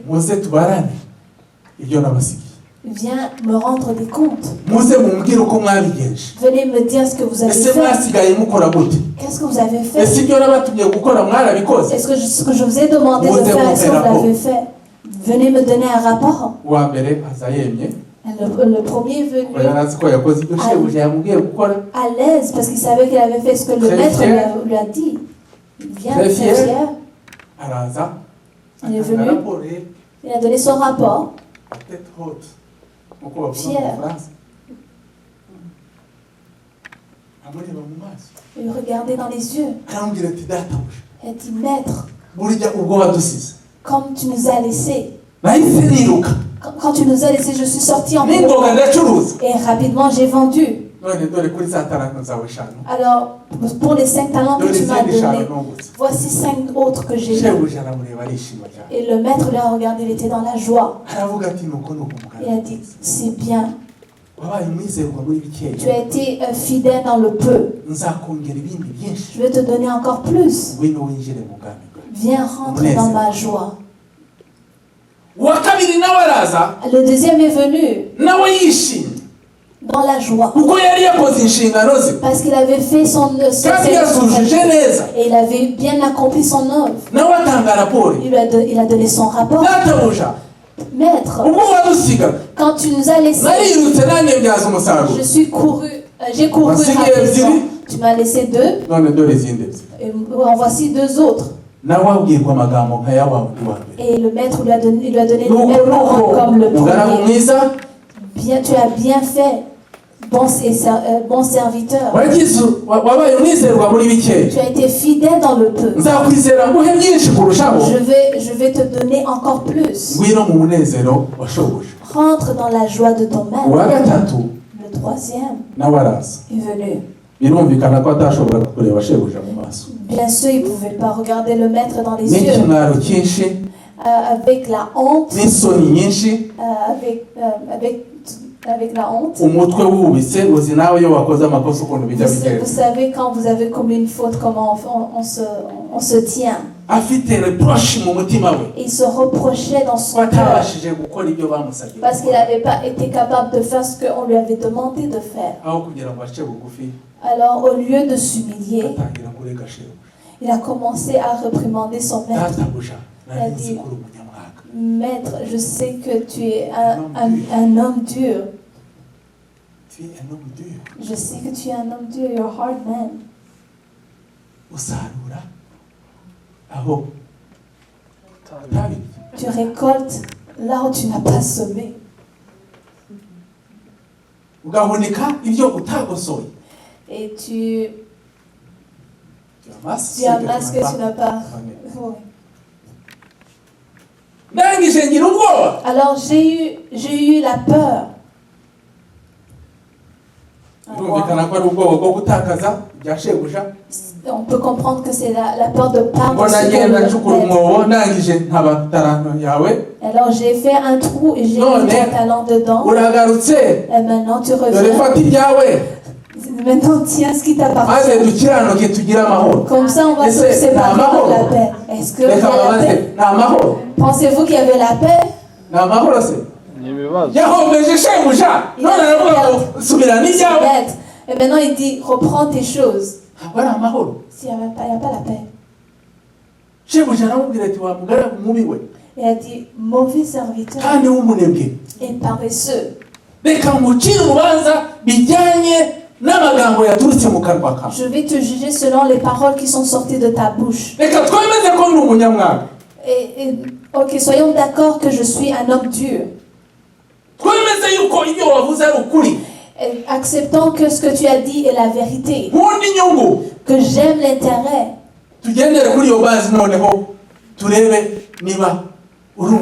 viens me rendre des comptes. muze mumbwire uko mwabigenje. Venez me dire ce que vous avez Ese fait. mwasigaye mukora gute? Qu'est-ce que vous avez fait? Ese ibyo nabatumye gukora mwarabikoze? Est-ce que ce que je vous ai demandé de Posez faire, mon est-ce que vous rapport. l'avez fait? Venez me donner un rapport. Uwa mbere aza yemye Le premier est venu yari azi ko yakoze ibyo shebuja yamubwiye gukora. à l'aise parce qu'il savait qu'il avait fait ce que le Très maître fier. lui a dit. Il vient Très très fier. fier. Araza Il est atanga venu. raporo ye Il a donné son rapport. tête haute uko bavuga Fier. mu Faransa. Amureba mu maso Il le regardait dans les yeux. aramubwira ati databuja Il a dit, Maître, burya ubwo wadusize comme tu nous as laissés, nahise niruka quand tu nous as laissés, je suis sorti en n'ingoga courant. ndacuruza Et rapidement, j'ai vendu. none dore kuri za taranto zawe eshanu Alors, pour les 5 talents dore que tu m'as izindi eshanu donnés, nungutse. voici 5 autres que j'ai eu. shebuja aramureba arishima cyane Et le maître lui a regardé, il était dans la joie. aravuga ati nuko nuko Il a dit, c'est bien, wabaye umwizerwa muri tu bikeya as été fidèle dans le peu. nzakongera ibindi byinshi Je vais te donner encore plus. ngwino winjire mu bwami bwawe. Viens, rentre dans ma joie. uwa kabiri nawe araza Le deuxième est venu nawe yishimye dans la joie. kuko yari yakoze inshingano ze Parce qu'il avait fait son kandi yasujije neza et il avait bien accompli son œuvre. nawe atanga raporo ye. Il a donné son rapport. databuja Maître, ubwo wadusiga quand tu nous as laissés, narirutse nanjye mbyaza umusaruro j'ai couru Voici rapidement. les Tu m'as laissé 2, none dore izindi ebyiri et en voici 2 autres. nawe abwirwa amagambo nka ya wa wundi wa mbere Et le maître lui a donné les nuko mêmes paroles comme le umugaragu premier. mwiza Bien, tu as bien fait, bon serviteur. wabaye umwizerwa muri bikeya Tu as été fidèle dans le peu. nzakwizera nguhe byinshi kurushaho Je vais te donner encore plus. ngwino mu munezero wa shobuja. Rentre dans la joie de ton uwa maître. gatatu Le troisième nawe araza est venu. birumvikana ko atashoboraga kureba shebuja mu maso Bien sûr, il ne pouvait pas regarder le maître dans les yeux. n'ikimwaro cyinshi Avec la honte, n'isoni nyinshi avec la honte. umutwe wubitse uzi nawe iyo wakoze amakosa ukuntu bijya Vous bigenda savez, quand vous avez commis une faute, comment on se tient. afite reproche mu mutima we Et il se reprochait dans ko son cœur atabashije gukora ibyo bamusabye parce qu'il n'avait pas été capable de faire ce qu'on lui avait demandé de faire. aho kugira ngo ace bugufi Alors, au lieu de s'humilier, atangira kurega shebuja. il a commencé à réprimander son maître. databuja nari nzi ko uri umunyamwaka Maître, je sais que tu es un homme dur. tu es un homme dur Je sais que tu es un homme dur. You're a hard man. usarura aho utabibye Tu récoltes là où tu n'as pas semé. ugahunika ibyo utagosoye Et tu amasses amasses que tu n'as pas. Oui. ndangije ngira ubwoba Alors j'ai eu la peur. birumvikana ko ari ubwoba bwo gutakaza ibya shebuja On peut comprendre que c'est la peur de perdre ngo ce nagenda que ncukura le maître. umwobo ndangije nkaba taranto yawe Alors j'ai fait un trou et j'ai mis Non, ton mais- talent dedans. uragarutse Et maintenant tu dore reviens. fata ibyawe Maintenant tiens ce qui maze t'appartient. dukiranuke tugire amahoro Comme ça on va se Ese, séparer ni par amahoro? la paix. Est-ce que il y reka a la babaze paix? ni amahoro Pensez-vous qu'il y avait la paix? ni amahoro se ni ibibazo yahombeje shebuja none aravuga ngo subira n'ibyawe Bête. Et maintenant il dit reprends tes choses. ntabwo ari amahoro S'il n'y a pas la paix. shebuja aramubwira ati wa mugaragu mubi we Il a dit mauvais serviteur kandi w'umunebwe et paresseux. reka ngucire urubanza bijyanye n'amagambo yaturutse mu kanwa kawe Je vais te juger selon les paroles qui sont sorties de ta bouche. reka twemeze ko ndi umunyamwaka Ok, soyons d'accord que je suis un homme dur. twemeze yuko ibyo wavuze ari ukuri Et acceptons que ce que tu as dit est la vérité. nkunda inyungu Que j'aime l'intérêt. tugendere kuri iyo bazi noneho turebe niba uri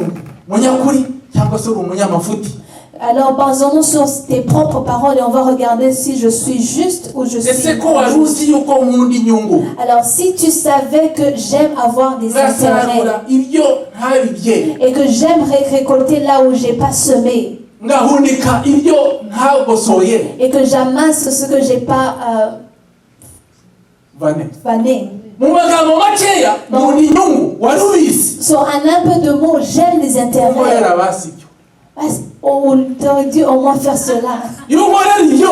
umunyakuri cyangwa se uri umunyamafuti. Alors basons-nous sur tes propres paroles et on va regarder si je suis juste ou je suis ese ko wari uzi yuko nkunda inyungu Alors si tu savais que j'aime avoir des intérêts ngasarura ibyo ntabibye et que j'aime récolter là où j'ai pas semé ngahunika ibyo ntagosoye et que j'amasse ce que j'ai pas vane fané. mu magambo makeya nkunda inyungu wari ubizi Sur un peu de mots, j'aime les intérêts. gukorera basi ibyo On t'aurait dû au moins faire cela. iyo unkorera iyo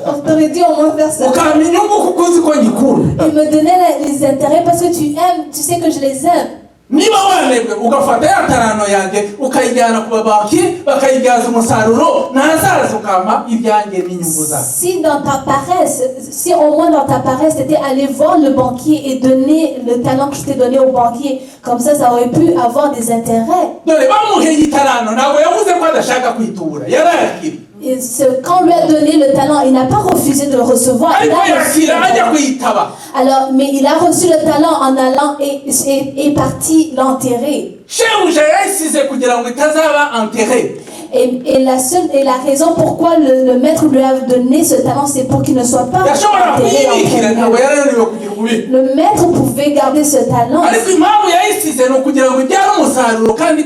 On t'aurait dû au moins faire cela. ukampa inyungu kuko uzi ko nyikunda Il me donnait les intérêts parce que tu aimes, tu sais que je les aime. niba wanebwe ugafata ya tarano yanjye ukayijyana ku babanki bakayibyaza umusaruro ntazaza ukampa ibyanjye n'inyungu zawe. Si dans ta paresse, si au moins dans ta paresse, t'étais allé voir le banquier et donner le talent que je t'ai donné au banquier, comme ça aurait pu avoir des intérêts. dore bamuheye itarano ntabwo yavuze ko adashaka kwitura yarayakiriye Et quand on lui a donné le talent, il n'a pas refusé de le recevoir. Il ariko a reçu le yakira ajya talent. kuyitaba. Alors, mais il a reçu le talent en allant et parti l'enterrer. shebuja yayisize kugira ngo itazaba enterré. Et la raison pourquoi le maître lui a donné ce talent, c'est pour qu'il ne soit pas yashobora enterré en kuyibikira ntabwo premier. yarananiwe kugira ububiko Le maître pouvait garder ce talent. ariko impamvu yayisize ni ukugira ngo ibyare umusaruro kandi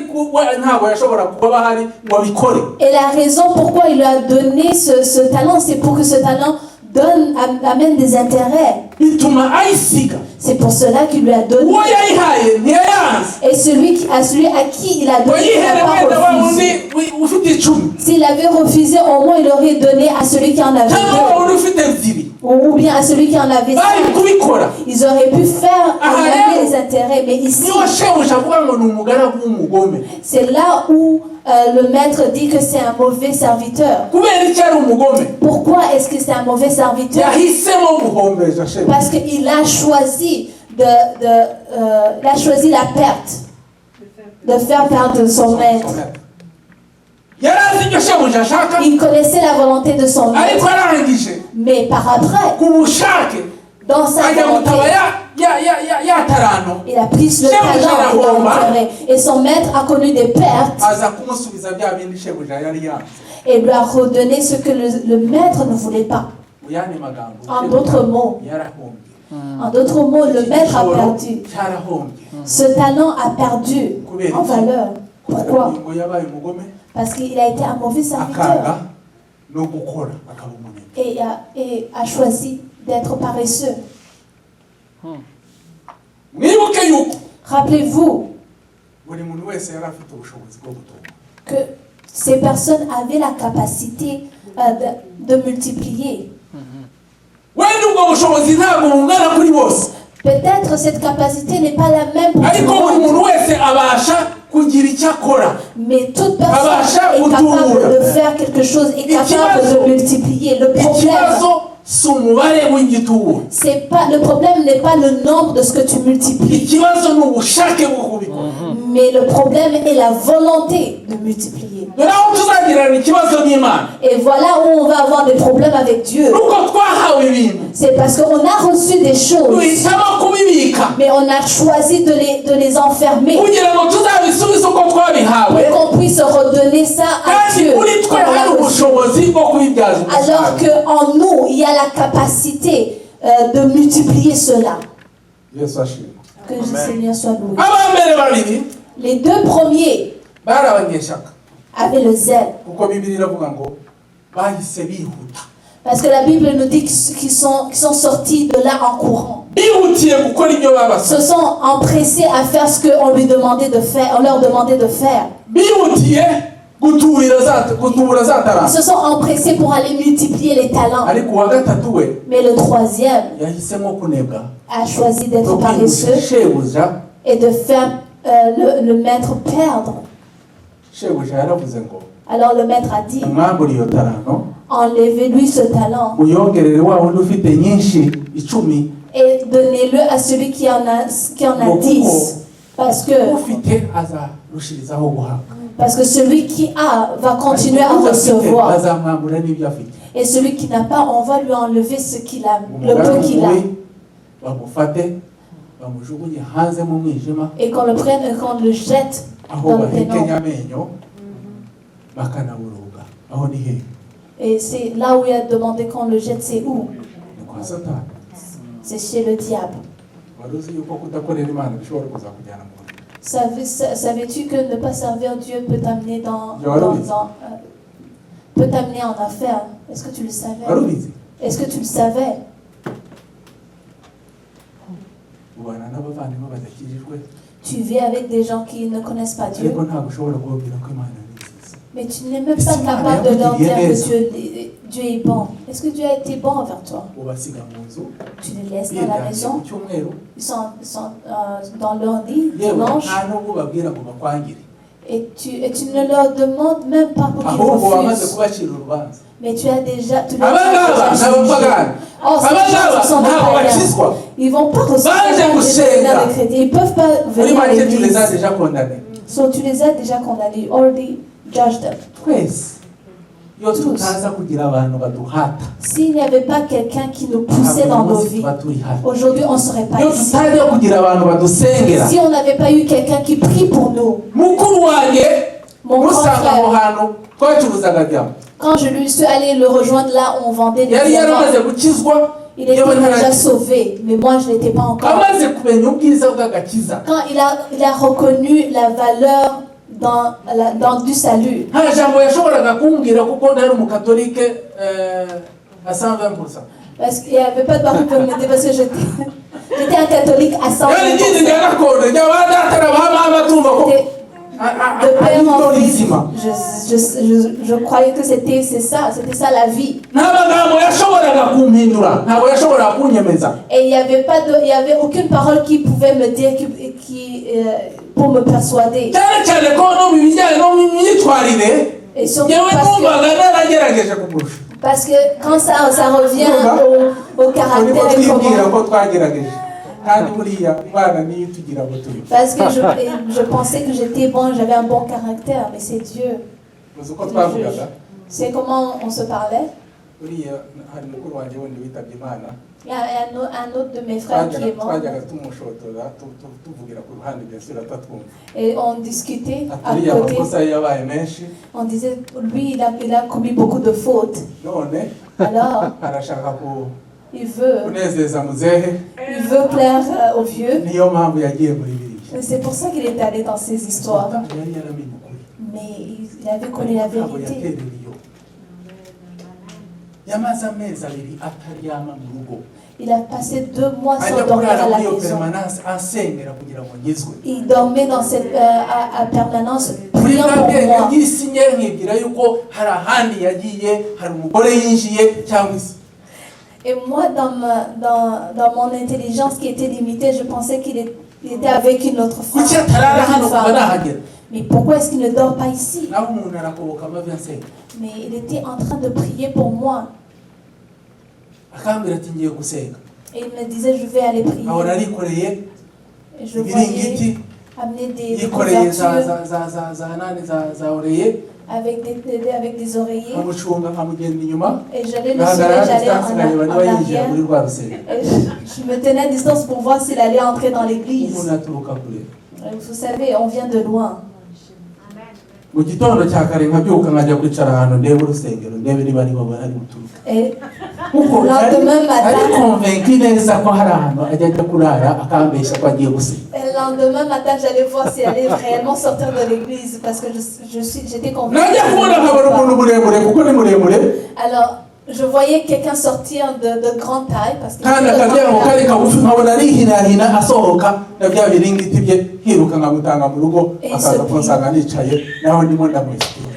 ntabwo yashobora kuba bahari ngo abikore. Et la raison pourquoi il lui a donné ce talent, c'est pour que ce talent amène des intérêts. bituma ayisiga. C'est pour cela qu'il lui a donné. uwo yayihaye ntiyayanze. Et celui à qui il a donné, il wayihere n'a wenda pas wa refusé. wundi ufite 10 S'il avait refusé, au moins il aurait donné à celui qui en avait cyangwa wa deux. wundi ufite 2 Ou bien à celui qui en avait bari 5. kubikora. Ils auraient pu faire Ah, amener hein? les intérêts. Mais ici, niyo shebuja avuga ngo ni umugaragu w'umugome. c'est là où le maître dit que c'est un mauvais serviteur. kubera icyo ari umugome Pourquoi est-ce que c'est un mauvais serviteur? yahisemo guhombeza shebuja. Parce qu'il a choisi il a choisi la perte, de faire perdre son maître. yari azi ibyo shebuja ashaka Il connaissait la volonté de son ariko maître, arangije mais par après, ku bushake dans sa ajya gutaba volonté, ya tarano il a pris le Shebuja talent et l'a arahomba. enterré. Et son maître a connu des pertes aza kumusubiza bya bindi shebuja yari yanze. et lui a redonné ce que le maître ne voulait pas. mu yandi magambo En shebuja d'autres mots, yarahombye. En d'autres mots, le maître a Igishoro perdu. cyarahombye Ce talent a perdu en valeur. Pourquoi? ngo yabaye umugome Parce qu'il a été un mauvais akanga serviteur no gukora akaba umunebwe. et a choisi d'être paresseux. mwibuke yuko Rappelez-vous buri muntu wese yari afite ubushobozi bwo gutunga. que ces personnes avaient la capacité de multiplier. wenda ubwo bushobozi ntabwo bungana kuri bose Peut-être cette capacité n'est pas la même pour tout ariko buri le monde, muntu wese abasha kugira icyo akora. mais toute personne Abasha est capable gutura. de faire quelque chose, est capable Ikibazo- de multiplier. Le problème, ikibazo si umubare w'igituro, le problème n'est pas le nombre de ce que tu multiplies, ikibazo ni ubushake bwo kubikora. mais le problème est la volonté de multiplier. dore aho tuzagirana ikibazo n'Imana Et voilà où on va avoir des problèmes avec Dieu. nuko twahawe ibintu C'est parce qu'on a reçu des choses, duhitamo kubibika mais on a choisi de les enfermer kugira ngo tuzabisubize uko twabihawe pour qu'on puisse redonner ça à kandi Dieu. kuri twe hari ubushobozi bwo kubibyaza Alors umusaruro. qu'en nous, il y a la capacité de multiplier cela. yesu ashimwe. Que le Seigneur soit loué. abambere babiri Les deux premiers bari abanyeshyaka avaient le zèle. kuko bibiri iravuga ngo bahise bihuta Parce que la Bible nous dit qu'ils sont sortis de là en courant. bihutiye gukora ibyo babasaba. Se sont empressés à faire ce qu'on lui demandait de faire, on leur demandait de faire. bihutiye gutubura za Ils taranta. se sont empressés pour aller multiplier les talents. ariko uwa gatatu we Mais le troisième yahisemo kunebwa a choisi d'être no kwihutira paresseux shebuja. et de faire le maître perdre. shebuja yaravuze ngo Alors le maître a dit, umwambure iyo tarano enlevez-lui ce talent uyongerere wa wundi ufite nyinshi 10 et donnez-le à celui qui en a 10. Parce que ufite azarushirizaho guhabwa celui qui a va continuer à Ariko udafite recevoir. bazamwambura n'ibyo afite. Et celui qui n'a pas, on va lui enlever ce qu'il a, le peu umugaragu qu'il a. we bamufate bamujugunye hanze mu mwijima Et qu'on le prenne et qu'on le jette aho dans le bahekenya pénombre. amenyo bakanaburuga. aho ni hehe? Et c'est là où il a demandé qu'on le jette, c'est où? ni kwa satani. C'est chez le diable. wari uzi yuko kudakorera imana bishobora kuzakujyana mu buryo. Savais-tu que ne pas servir Dieu peut t'amener peut t'amener en affaires? Est-ce que tu le savais? wari ubizi? Est-ce que tu le savais? ubana n'abavandimwe badakijijwe Tu vis avec des gens qui ne connaissent pas Dieu, ariko ntabwo ushobora kubabwira ko imana ari nziza. Mais tu n'es même Et pas si capable Maria de leur vous dit dire yes. que Dieu est bon. Est-ce que Dieu a été bon envers toi? ubasiga mu nzu Tu les laisses dans la biryamye maison, ku cyumweru ils sont dans leur lit yewe dimanche, nta n'ubwo babwira ngo bakwangire et tu ne leur demandes même pas pour qu'ils ahubwo wamaze refusent. kubacira urubanza Mais tu as déjà, tu les abangaba as ni déjà jugés. abapagani Oh, ces gens abangaba qui sont des ntabwo païens. bakizwa Ils vont pas Baje recevoir gusenga. des chrétiens. Ils peuvent pas muri venir à make tu les l'église. as déjà condamnés So tu les as déjà condamnés. You already judged them. twese iyo tutaza kugira abantu baduhata S'il n'y avait pas quelqu'un qui nous poussait dans nos vies, tuba turi hano aujourd'hui on ne serait pas iyo ici. tutaza kugira abantu badusengera Si on n'avait pas eu quelqu'un qui prie pour nous, mukuru wanjye mon grand usanga aho frère, hantu twacuruzaga diamant quand je lui suis allée le rejoindre là où on vendait des yari diamants, yaramaze gukizwa il était yewe déjà ntarakiza sauvé, mais moi je n'étais pas encore. amaze kumenya ubwiza bw'agakiza Quand il a reconnu la valeur dans du salut, nta jambo yashoboraga kumbwira kuko ntari umukatolike à 120%. parce qu'il n'y avait pas de parole pour m'aider, parce que j'étais un catholique à 100%. yari idini rya gakondo ry'abadatara bahamama tumva ko De père en fils, rizima je croyais que c'était ça la vie. nta magambo yashoboraga kumpindura ntabwo yashoboraga kunyemeza Et il y avait aucune parole qui pouvait me dire pour me persuader. cyane cyane ko no mu bijyanye no mu myitwarire Et surtout yewe numvaga naragerageje kumurusha parce que quand ça revient au caractère niko et twibwira comment. ko twagerageje kandi buriya imana niyo itugira ngo turi Parce que je pensais que j'étais bon, j'avais un bon caractère, mais c'est Dieu. uzi uko twavugaga C'est comment on se parlait. buriya hari mukuru wanjye wundi witabye imana Il y a un autre de mes frères qui est mort. twajyaga tumushotora tuvugira ku ruhande byose atatwumva Et on discutait à uriya côté. amakosa ye yabaye menshi On disait, lui, il a commis beaucoup de fautes. none Alors, arashaka il veut kunezeza muzehe plaire aux vieux. niyo mpamvu yagiye muri biriya C'est pour ça qu'il est allé dans ces histoires. yari yaramenye ukuri Mais il avait connu la ntabwo vérité. yaterera iyo yamaze amezi abiri ataryama mu rugo Il a passé 2 mois ajya sans dormir kurara à la muri iyo maison. permanence asengera kugira ngo ngizwe Il dormait dans cette à permanence, muri priant bwa pour bwenge moi. bw'isi nye nkibwira yuko hari ahandi yagiye hari umugore yinjiye cyangwa isi Et moi, dans mon intelligence qui était limitée, je pensais qu'il était avec une autre femme. kuki atarara hano kuva Avec une femme. nahagera Mais pourquoi est-ce qu'il ne dort pas ici? naho umuntu arakoboka amavi asenga Mais il était en train de prier pour moi. akambwira ati ngiye gusenga Et il me disait, je vais aller prier. ahora arikoreye Et je voyais ibiringiti amener des yikoreye couvertures za oreye avec des oreillers. nkamucunga nkamugenda inyuma Et j'allais le ngahagarara suivre, j'allais distance nkareba niba en yinjira arrière. muri rwa rusengero Et je me tenais à distance pour voir s'il allait entrer dans l'église. umuntu aturuka kure Vous savez, on vient de loin. mu gitondo cya kare nkabyuka nkajya kwicara ahantu ndebe urusengero ndebe niba ariho bari buturuka Et kuko le lendemain ari matin, konvenki neza ko hari ahantu ajya ajya kurara akambeshya ko agiye gusenga le lendemain matin, j'allais voir s'il allait réellement sortir de l'église parce que j'étais convaincue. najya kubona nkabona umuntu muremure kuko ni muremure Alors, je voyais quelqu'un sortir de grande taille parce que kandi akabyanga kari kagufi nkabona arihinahina asohoka na bya biringiti bye hiruka nkamutanga mu rugo akaza kunsanga nicaye naho ndimo ndamwishyura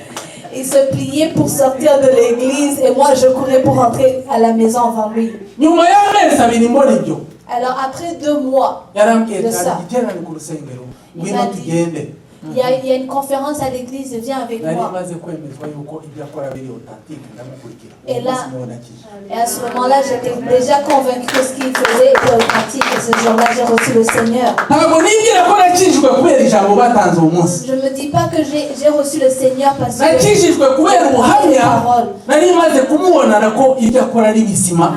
il se pliait pour sortir de l'église et moi je courais pour rentrer à la maison avant lui. nyuma y'amezi abiri mbona ibyo Alors après 2 mois, yarambwiye De ati ça. igiterane ku rusengero ngwino m'a dit, tugende il y a une conférence à l'église, viens avec nari moi. maze kwemezwa yuko ibyo akora biri authentique ndamukurikira Et uwo là- munsi niho nakije Et à ce moment-là, j'étais déjà convaincue que ce qu'il faisait était authentique. Et ce jour-là, j'ai reçu le Seigneur. ntabwo nibwira ko nakijijwe kubera ijambo batanze uwo munsi Je ne me dis pas que j'ai reçu le Seigneur parce que nakijijwe kubera ubuhamya nari maze kumubonana ko ibyo akora ari bizima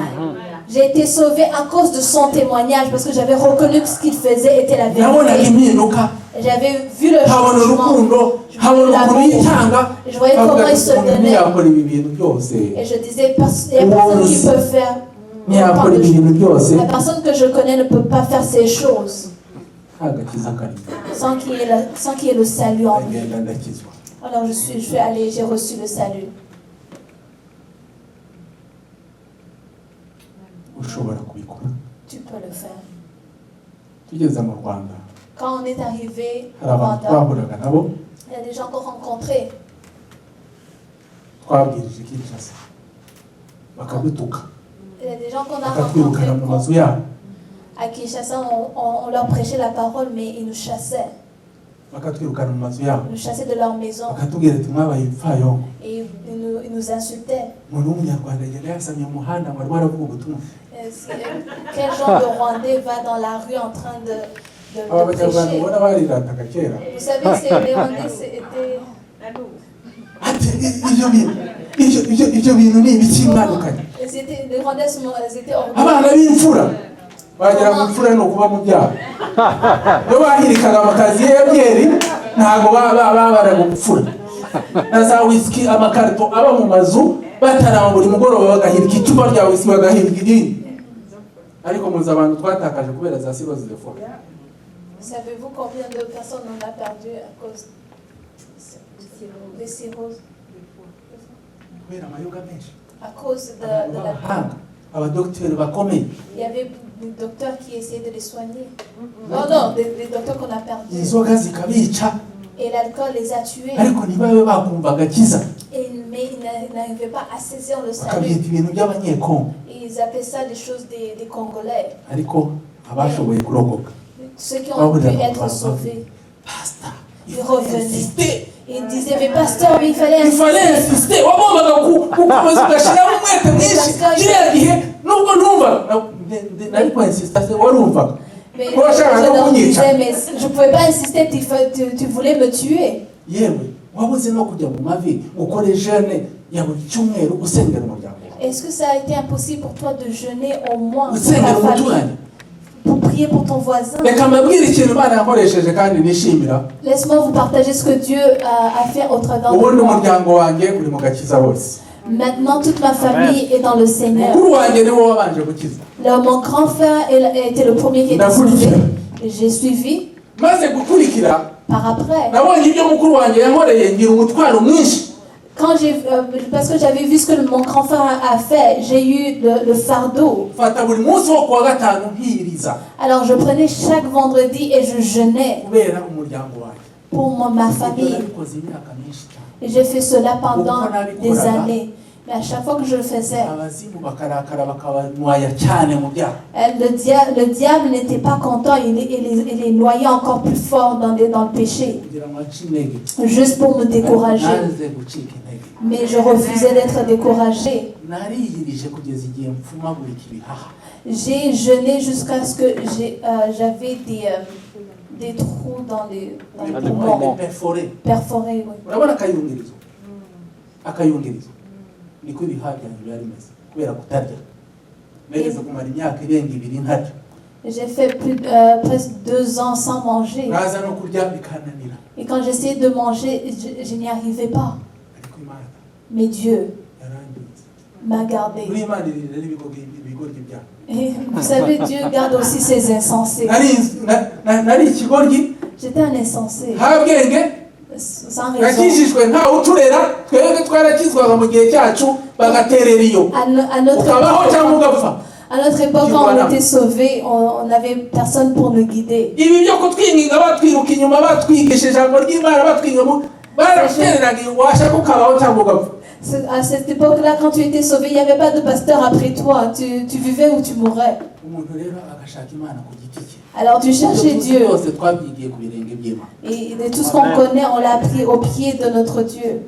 j'ai été sauvée à cause de son témoignage parce que j'avais reconnu que ce qu'il faisait était la nabonaga vérité. impinduka J'avais vu le nkabona changement. urukundo nkabona ukuntu yitanga Je voyais nkavuga comment il ati se umuntu donnait. ntiyakora ibi bintu byose Et je disais, il n'y a personne qui peut faire. ntiyakora ibi bintu byose La personne que je connais ne peut pas faire ces choses nta gakiza karimo sans qu'il y ait le salut en lui. ndagenda ndakizwa Alors je suis allée, j'ai reçu le salut. ushobora kubikora Tu peux le faire. tugeze mu rwanda Quand on est arrivé hari au abantu Rwanda, twahuraga nabo il y a des gens qu'on rencontrait. twabwirije Kinshasa bakadutuka Il y a des gens qu'on a bakatwirukana mu mazu rencontrés yabo à Kinshasa, on leur prêchait la parole, mais ils nous chassaient. bakatwirukana mu mazu yabo Ils nous chassaient de leur maison bakatubwira ati mwabaye ibipfayongo et ils nous insultaient. umuntu w'umunyarwanda agenda yasamye mu muhanda ngo arimo aravuga ubutumwa Quel genre de Rwandais va dans la rue en train de aba banyarwanda prêcher? ubona barirataga kera Vous savez, les Rwandais étaient... ati ibyo bintu ni ibiki mwandukanye Les Rwandais ils étaient orgueilleux. abana b'imfura bagira ngo imfura ni ukuba mu byaha iyo bahirikaga amakaziye ya byeri ntabwo babara gupfura na za wisiki amakarito aba mu mazu batarama buri mugoroba bagahirika icupa rya wisiki bagahirika irindi ariko muzi abantu twatakaje kubera za sirozi de foi. Savez-vous combien de personnes on a perdu à cause des cirrhoses? kubera amayoga menshi À cause de la... abahanga abadogiteri bakomeye Il y avait des docteurs qui essayaient de les soigner. Non, des docteurs qu'on a perdus. inzoga zikabica Et l'alcool les a tués. ariko ntibabe bakumva agakiza Mais ils n'arrivaient pas à saisir le salut. bakabyita ibintu by'abanyekongo Et ils appelaient ça des choses des Congolais. ariko abashoboye kurokoka Ceux qui ont pu être sauvés. pasita Ils revenaient. Et ils disaient, mais pasteur, mais il fallait insiste wagombaga gukomeza ugashyiraho umwete mwinshi kiriya gihe nubwo numva nari kuinsista warumvaga Mais urashaka no je leur kunyica disais, mais je ne pouvais pas insister, tu voulais me tuer. yewe wabuze no kujya mu mavi ukore jeune ya buri cyumweru usengera umuryango Est-ce que ça a été impossible pour toi de jeûner au moins pour usengera ta famille, umuturanyi pour prier pour ton voisin? reka mbabwire ikintu Imana yakoresheje kandi nishimira Laisse-moi vous partager ce que Dieu a fait au travers de ubundi moi. umuryango wanjye uri mu gakiza wose Maintenant, toute ma famille est dans le Seigneur. mukuru wanjye niwe wabanje gukiza Mon grand frère était le premier qui était sauvé. J'ai suivi. maze gukurikira Par après, nabonye ibyo mukuru wanjye yankoreye ngira umutwaro mwinshi parce que j'avais vu ce que mon grand frère a fait, j'ai eu le fardeau. fata buri munsi wo kuwa gatanu nkiriza Alors je prenais chaque vendredi et je jeûnais kubera umuryango wanjye pour ma famille. nabikoze imyaka myinshi cyane Et j'ai fait cela pendant des années. Mais à chaque fois que je le faisais, abazimu bakarakara bakabanwaya cyane mu byaha le diable n'était pas content, il les noyait encore plus fort dans le péché, kugira ngo ace intege juste pour me décourager. nanze gucika intege Mais je refusais d'être découragé. nariyirije kugeza igihe mfumagurika ibihaha J'ai jeûné jusqu'à ce que j'avais des trous dans les poumons, perforés. Oui. urabona akayungirizo niko ibihaha byanjye byari bimeze kubera kutarya nageze kumara imyaka irenga 2 ntarya J'ai fait presque 2 ans sans manger. naza no kurya bikananira Et quand j'essayais de manger, je n'y arrivais pas. ariko Imana Mais Dieu yarangiritse m'a gardé. muri Imana irinda n'ibigoryi by'ibyaha Et vous savez, Dieu garde aussi ses insensés. nari ikigoryi J'étais un insensé, nta bwenge sans raison. nakijijwe ntawe uturera twebwe twarakizwaga mu gihe cyacu bagaterera iyo ukabaho cyangwa ugapfa À notre époque, quand on était sauvés, on n'avait personne pour nous guider. ibi byo kutwinginga batwiruka inyuma batwigisha ijambo ry'Imana batwinga baratereraga washaka ukabaho cyangwa ugapfa. À cette époque-là, quand tu étais sauvé, il n'y avait pas de pasteur après toi. Tu vivais ou tu mourais. umuntu rero agashaka Imana ku giti cye Alors tu cherchais Dieu. byose twabyigiye ku birenge by'Imana Et de tout ce qu'on connaît, on l'a appris au pied de notre Dieu.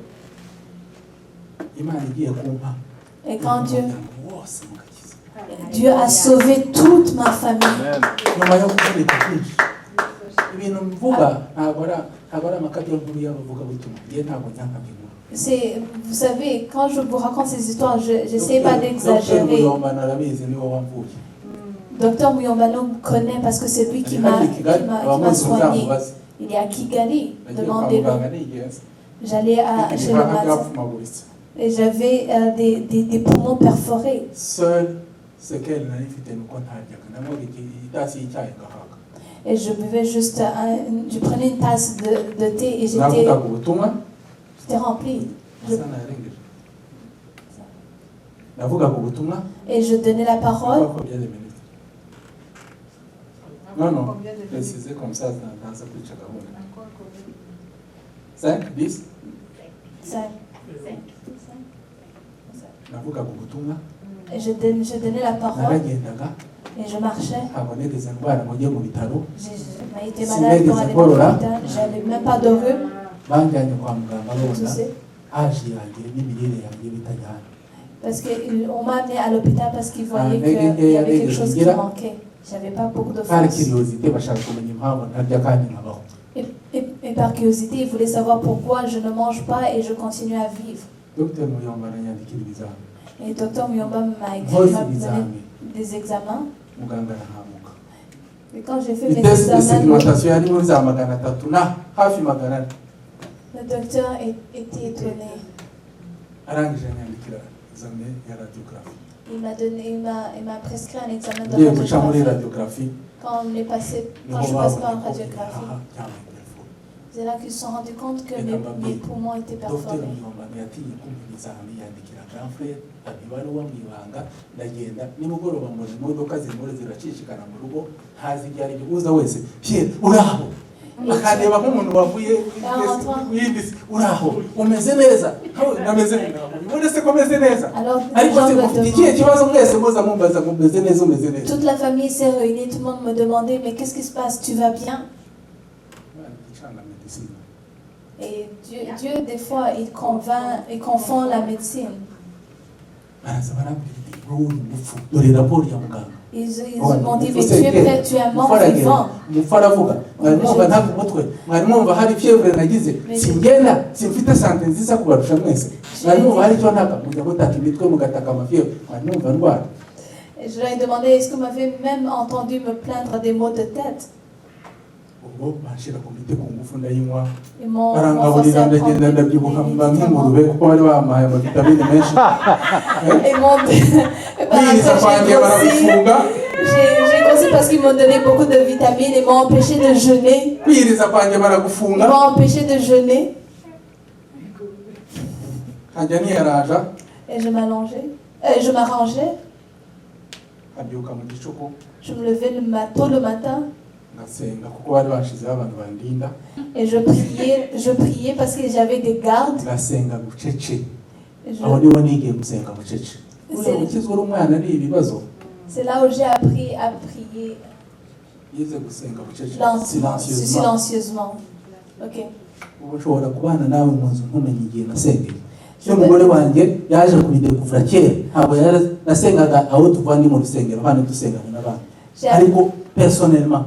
Imana igiye kumpa Et quand wose mu gakiza Dieu a sauvé toute ma famille. nyuma yo kuboneka kwinshi ibintu mvuga ntabwo ari amakabya nkuru y'abavuga butumwa ngiye ntabwo nyankabya inkuru. Vous savez, quand je vous raconte ces histoires, je n'essaie pas d'exagérer. Docteur Muyombano me connaît parce que c'est lui qui m'a soigné. Il est à Kigali, demandez-le. J'allais chez le médecin et j'avais des poumons perforés. Et je buvais juste, je prenais une tasse de thé et j'étais rempli. Et je donnais la parole. Non, précisez comme ça dans sa petite chagrin. 5, 10 5. navugaga ubutumwa Et je donnais la parole naragendaga et je marchais. ntabwo nigeze ndwara ngo njye mu bitaro J'ai été malade pour aller dans l'hôpital. J'avais même pas de rhume. banjyanye kwa muganga Tu babona sais. aje yanjye n'imirire yanjye bitajyana Parce qu'on m'a amené à l'hôpital parce qu'ils voyaient qu'il y avait quelque chose qui manquait. J'avais pas beaucoup de par force. curiosité bashaka kumenya impamvu ntarya kandi nkabaho Et par curiosité, ils voulaient savoir pourquoi je ne mange pas et je continue à vivre. Dr Muyomba aranyandikira ibizami Et Dr Muyomba m'a nkoze donné ibizami des examens. muganga arahamuka Et quand j'ai fait mes itesi de examens, segmentation yari muri za 300 na hafi 400 le docteur était étonné. arangije anyandikira examen ya radiographie Il m'a prescrit un examen de ngiye guca muri radiographie. radiographie Quand je suis passée par radiographie, c'est là qu'ils se sont rendus compte que mes poumons étaient Dr perforés. Muyomba yatinye kumva ibizami yandikira grand frère ibaruwa mu ibanga ndagenda nimugoroba mbona imodoka zirimo ziracicikana mu rugo ntazi igihe ari uza wese Pierre uraho akandeba nk'umuntu wavuye w'ibisi uraho umeze neza nameze neza ubone se ko meze neza ariko se mufite ikihe kibazo mwese muza mumbaza ngo meze neza umeze neza. Toute la famille s'est réunie, tout le monde me demandait mais qu'est-ce qui se passe, tu vas bien? Et Dieu des fois il confond la médecine. Ils m'ont dit mais tu es prêt, tu es mort vivant. Et je leur ai demandé est-ce que vous m'avez même entendu me plaindre des maux de tête? Ils m'ont forcé à prendre j'ai grossi parce qu'ils m'ont donné beaucoup de vitamines et m'ont empêché de jeûner. Ils m'ont empêché de jeûner. Et je m'allongeais. Je m'arrangeais. Je me levais tôt le matin. Et je priais parce que j'avais des gardes. C'est là où j'ai appris à prier silencieusement. Ok. Umugore wanjye yaje kubidekuvura kera ntabwo nasengaga aho tuvanye mu rusengero hano dusengana n'abandi ariko personnellement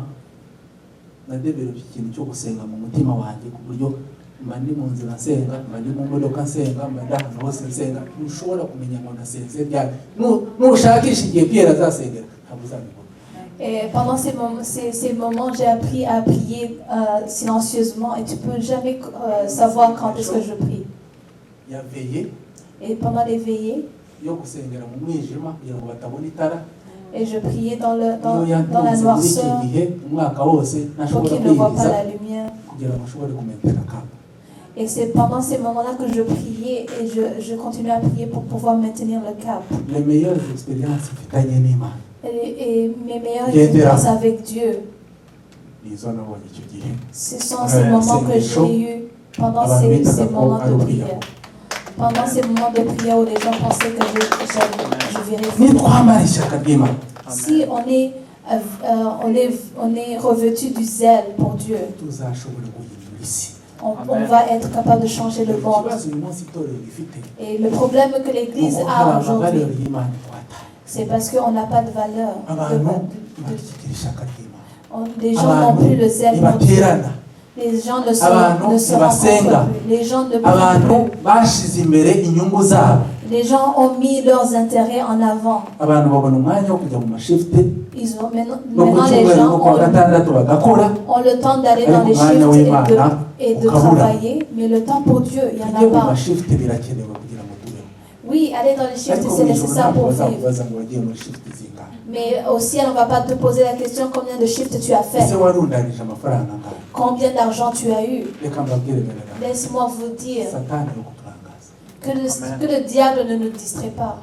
nadevelope ikintu cyo gusenga mu mutima wanjye ku buryo mba ndi mu nzira nsenga mba ndi mu modoka nsenga mba ndi ahantu hose nsenga ntushobora kumenya ngo nasenze ryari nushakisha igihe Pierre azasengera ntabwo uzabibona. Et pendant ces moments, j'ai appris à prier silencieusement et tu peux jamais savoir quand est-ce que je prie. Et pendant les veillées, et je priais dans la noirceur pour qu'ils ne voient pas la lumière. Et c'est pendant ces moments-là que je priais et je continuais à prier pour pouvoir maintenir le cap. Les meilleures expériences et mes meilleures expériences avec Dieu, ce sont ces moments que j'ai eus pendant ces moments de prière. Pendant ces moments de prière où les gens pensaient que je verrais. Si on est revêtu du zèle pour Dieu, on va être capable de changer le monde. Et le problème que l'Église a aujourd'hui, c'est parce qu'on n'a pas de valeur. Les gens n'ont plus le zèle pour Dieu. Les gens ne se rencontrent plus. Les gens ne prient plus. Les gens ont mis leurs intérêts en avant. Ils ont, maintenant les gens ont le temps d'aller dans les shifts et de travailler, mais le temps pour Dieu, il n'y en a pas. Oui, aller dans les shifts, c'est nécessaire pour vivre. Mais aussi, on ne va pas te poser la question combien de shifts tu as fait. Combien d'argent tu as eu. Laisse-moi vous dire que le diable ne nous distrait pas.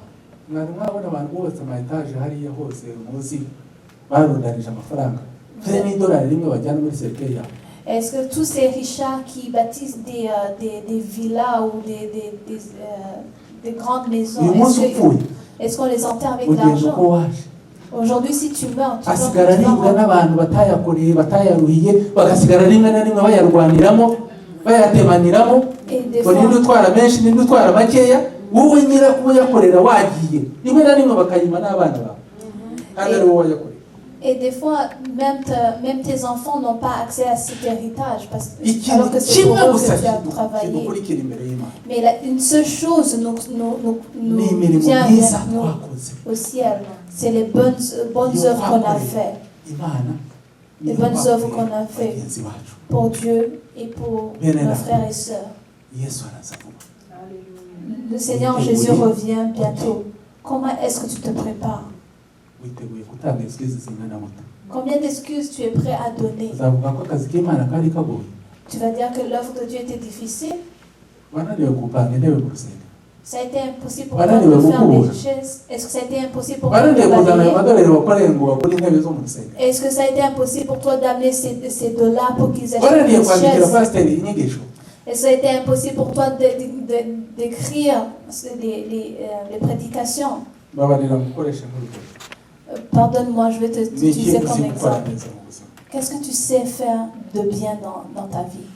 Est-ce que tous ces richards qui bâtissent des villas ou des grandes maisons. uyu munsi upfuye Est-ce qu'on les enterre avec ugenda uko l'argent? waje Aujourd'hui, si tu meurs, tu asigara vas aribwa n'abantu batayakoreye batayaruhiye bagasigara rimwe na rimwe bayarwaniramo bayatemaniramo Et des ngo ninde fois, utwara menshi ninde utwara makeya wowe nyira kuyakorera wagiye rimwe na rimwe bakayima n'abana bawe kandi ari wowe wayakoreye. et des fois même tes enfants n'ont pas accès à cet héritage alors ikintu que c'est pour kimwe eux gusa que tu as travaillé. kidukurikira imbere y'Imana Mais une seule chose nous ni imirimo vient myiza vers nous twakoze au ciel, c'est les bonnes œuvres qu'on a fait Imana les bonnes œuvres qu'on a fait bagenzi bacu pour Dieu et pour nos frères et sœurs. Yesu araza vuba. Le Seigneur Jésus revient bientôt. Comment est-ce que tu te prépares? witeguye gutanga excuses zingana muto Combien d'excuses tu es prêt à donner? uzavuga ko akazi k'Imana kari kagoye Tu vas dire que l'œuvre de Dieu était difficile? wananiwe gupanga intebe mu rusengero Ça a été impossible pour toi de faire des chaises? Est-ce que ça a été impossible pour toi de wananiwe kuzana ayo balayer? madorari wakoreye ngo bakore intebe zo mu rusengero Est-ce que ça a été impossible pour toi d'amener ces dollars pour qu'ils achètent wananiwe des kwandikira chaises? pasiteri inyigisho Est-ce que ça a été impossible pour toi d'écrire les prédications? babarira mukoreshe nk'urugero Pardonne-moi, je vais ni t'utiliser ikintu comme uzi gukora exemple. neza mu buzima Qu'est-ce que tu sais faire de bien dans ta vie?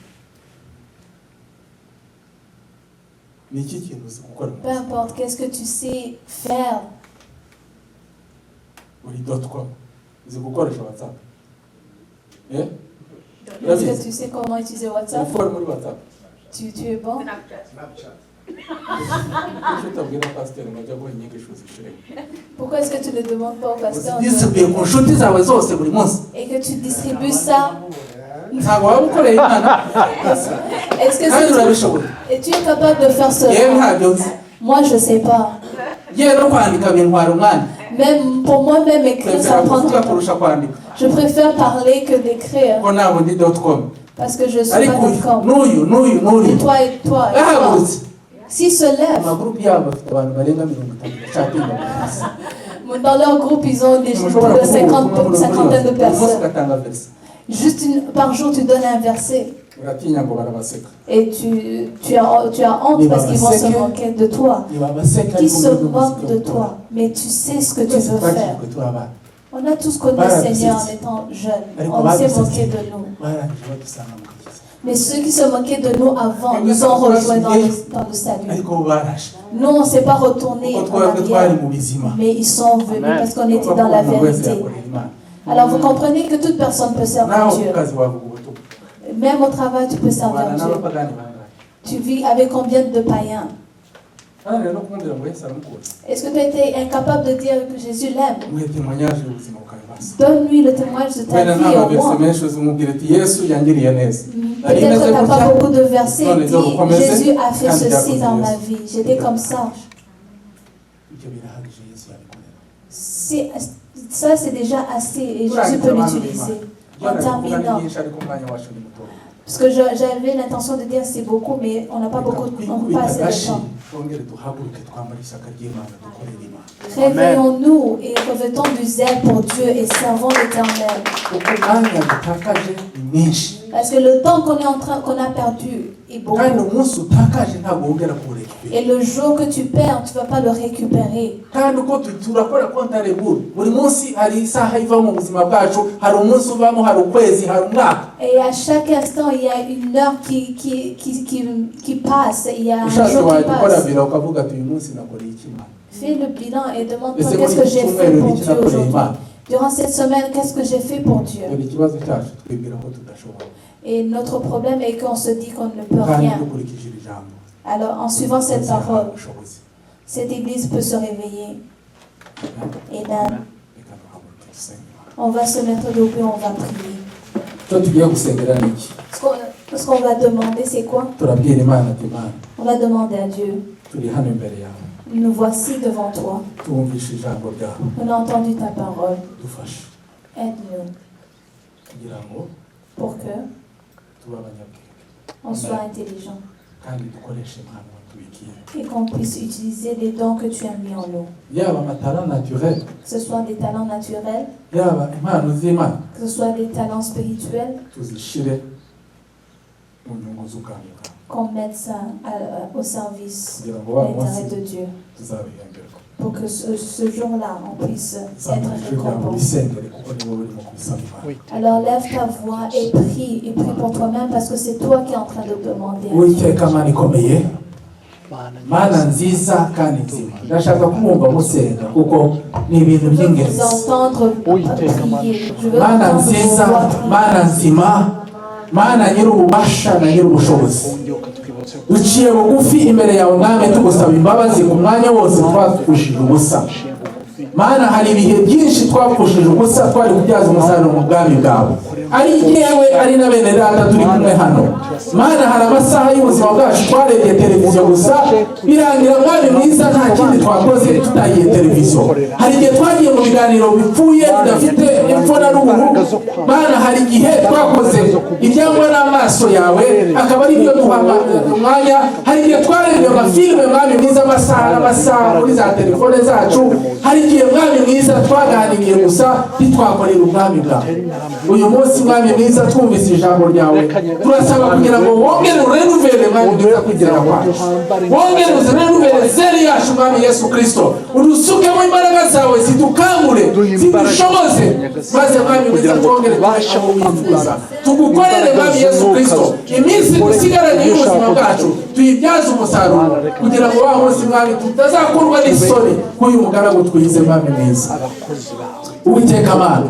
ni iki kintu uzi gukora mu Peu buzima importe, qu'est-ce que tu sais faire? uri .com uzi gukoresha WhatsApp Est-ce que tu sais comment utiliser WhatsApp? uri muri WhatsApp Tu es bon? icyo utabwira pasiteri ngo ajya guha inyigisho zishire Pourquoi est-ce que tu ne demandes pas au pasteur uzidisubiye ku nshuti zawe zose buri munsi et que tu distribues ça? ntabwo waba ukoreye Imana Est-ce que kandi urabishoboye et tu es capable de faire yewe cela? ntabyo nzi Moi, je sais pas. yewe no kwandika bintwara umwanya Même pour moi-même écrire, ça prefera prend du kuvuga temps. kurusha kwandika Je préfère parler que d'écrire ko ntabwo ndi .com parce que je suis ariko pas comme. n'uyu Et toi. yahagurutse S'ils se lèvent, amagurupe yabo bafite abantu barenga 50 bashaka dans leur groupe, ils ont des plus de 50 de personnes. ugatanga verse Juste par jour, tu donnes un verset. uratinya ngo barabaseka Et tu as honte parce qu'ils vont se moquer de toi. ntibabaseka Qui se moquent de toi. Mais tu sais ce que tu veux faire. On a tous connu le Seigneur en étant jeunes. On s'est moqué de nous. barangije badusanga mu kazi Mais ceux qui se moquaient de nous avant nous ont rejoints dans le salut. ariko bo baraje Nous, on ne s'est pas retourné kuko en twebwe twari arrière. mu bizima Mais ils sont venus parce qu'on était dans la vérité. Alors vous comprenez que toute personne peut servir naho Dieu. ku kazi wavuga ubutumwa Même au travail, tu peux servir ubana Dieu. n'abapagani bangahe Tu vis avec combien de païens? kandi rero kumubwira ngo Yesu aramukunda Est-ce que tu as été incapable de dire que Jésus l'aime? muhe témoignage y'ubuzima bwawe basi Donne-lui le témoignage de ta wenda vie nta au maverse moins. menshi uzimubwira ati Yesu yangiriye neza nari Peut-être meze que tu n'as pas gutya beaucoup de versets. Non, les Dis, hommes commencent, Jésus a fait quand il a ceci dans connu ma Jésus. vie. J'étais comme ça. ibyo birahagije Yesu yabikorera Ça, c'est déjà assez et Jésus peut l'utiliser. En terminant. nyinshi ariko umwanya wacu ni muto Parce que j'avais l'intention de dire c'est beaucoup, mais on n'a pas beaucoup, on n'a pas assez de temps. twongere duhaguruke twambare ishyaka ry'Imana dukorere Imana Réveillons-nous et revêtons du zèle pour Dieu et servons l'Éternel. kuko umwanya dutakaje ni mwinshi Parce que le temps qu'on a perdu est beaucoup. kandi umunsi utakaje ntabwo wongera kuwurekipera Et le jour que tu perds, tu ne vas pas le récupérer. kandi uko turakora kontarebure buri munsi hari isaha iva mu buzima bwacu hari umunsi uvamo hari ukwezi hari umwaka Et à chaque instant, il y a une heure qui passe. Il y a un ushatse jour qui wajya ukora passe. biro ukavuga ati uyu munsi nakoreye iki Imana Fais le bilan et demande-toi ese qu'est-ce muri que iki j'ai fait cyumweru pour n'iki Dieu nakoreye aujourd'hui. Imana Durant cette semaine, qu'est-ce que j'ai fait pour Dieu? dore ikibazo cyacu twibwira ko tudashobora Et notre problème est qu'on se dit qu'on ne peut kandi rien. dukurikije iri jambo Alors, en suivant cette parole, ubushobozi cette église peut se réveiller. Amen. reka duhaguruke dusenge Imana On va se mettre debout et on va prier. icyo tugiye gusengera ni iki Ce qu'on va demander, c'est quoi? turabwira Imana ati Imana On va demander à Dieu. turi hano imbere yawe Nous voici devant toi. tumvishe ijambo ryawe On a entendu ta parole. dufashe Aide-nous kugira ngo pour que tube abanyabwenge on soit intelligent kandi dukoreshe impano watubikiye et qu'on puisse utiliser les dons que tu as mis en nous. yaba amatara naturel Que ce soit des talents naturels, yaba impano z'Imana que ce soit des talents spirituels, tuzishyire mu nyungu z'ubwami bwawe qu'on mette ça au service de kugira ngo wa l'intérêt munsi de Dieu. tuzabihemberwa. Pour que ce jour-là, on puisse être ijwi ryawe récompensé. bisengere kuko ni wowe urimo kubisaba Imana. Oui. Alors lève ta voix et prie pour toi-même parce que c'est toi qui es en train de demander. à Dieu. Uwiteka Mana ikomeye, Mana nziza kandi nzima, ndashaka kumwumva musenga kuko ni ibintu Je veux by'ingenzi. vous entendre prier. Je veux Mana entendre vos nziza, voix prier. Mana nzima, Mana nyir'ububasha na nyir'ubushobozi, duciye bugufi imbere yawe Mwami tugusaba imbabazi ku mwanya wose twapfushije ubusa. Mana hari ibihe byinshi twapfushije ubusa twari kubyaza umusaruro mu bwami bwawe, ari yewe ari na bene data turi kumwe hano. Mana hari amasaha y'ubuzima bwacu twarebye televiziyo gusa birangira Mwami mwiza nta kindi twakoze tutagiye televiziyo. Hari igihe twagiye mu biganiro bipfuye bidafite epfo na ruguru. Mana hari igihe twakoze ibyangwa n'amaso yawe akaba ari byo duha umwanya. Hari igihe twarebye amafilime Mwami mwiza amasaha n'amasaha kuri za telefone zacu. Hari igihe Mwami mwiza twaganiriye gusa ntitwakorera ubwami bwawe. Uyu munsi Mwami mwiza twumvise ijambo ryawe, turasaba kugira ngo wongere urenuvere Mwami mwiza kugira kwacu, wongere urenuvere zeri yacu Mwami Yesu Kristo, udusukemo imbaraga zawe zidukangure zidushoboze, maze Mwami mwiza twongere tubashe kuwifuza tugukorere Mwami Yesu Kristo. Iminsi dusigaranye y'ubuzima bwacu tuyibyaze umusaruro kugira ngo wa munsi Mwami tutazakurwa n'isoni k'uyu mugaragu twize Mwami mwiza. Uwiteka Mana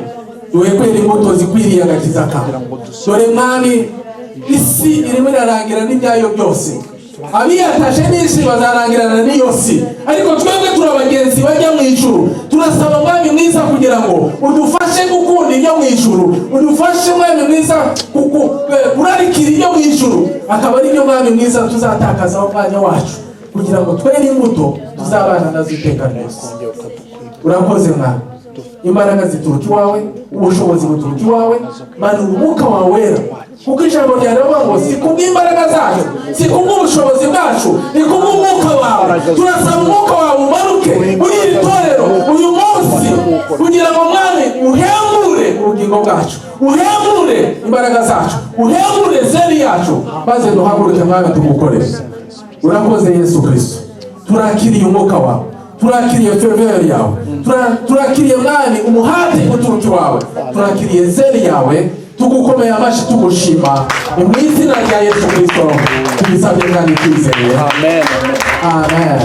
duhe kwera imbuto zikwiriye agakiza kawe. Dore Mwami isi irimo irarangira n'ibyayo byose, abiyatashe n'isi bazarangirana n'iyo si, ariko twebwe turi abagenzi bajya mu ijuru. Turasaba Mwami mwiza kugira ngo udufashe gukunda ibyo mu ijuru, udufashe Mwami mwiza kurarikira ibyo mu ijuru, akaba ari byo Mwami mwiza tuzatakazaho umwanya wacu kugira ngo twere imbuto tuzabana nazo iteka ryose. Urakoze Mwami, imbaraga zituruka iwawe, ubushobozi buturuka iwawe. Mana umwuka wawe wera, kuko ijambo ryawe rivuga ngo si kubw'imbaraga zacu, si kubw'ubushobozi bwacu, ni kubw'umwuka wawe. Turasaba umwuka wawe umanuke muri iri torero uyu munsi kugira ngo Mwami uhembure ubugingo bwacu, uhembure imbaraga zacu, uhembure zeri yacu, maze duhaguruke Mwami tugukorere. Urakoze Yesu Kristo, turakiriye umwuka wawe, turakiriye ferveur yawe, turakiriye Mwami umuhati uturuka iwawe, turakiriye zeri yawe, tugukomeye amashyi tugushima mu izina rya Yesu Kristo tubisabye kandi twizeye. Amen. Amen.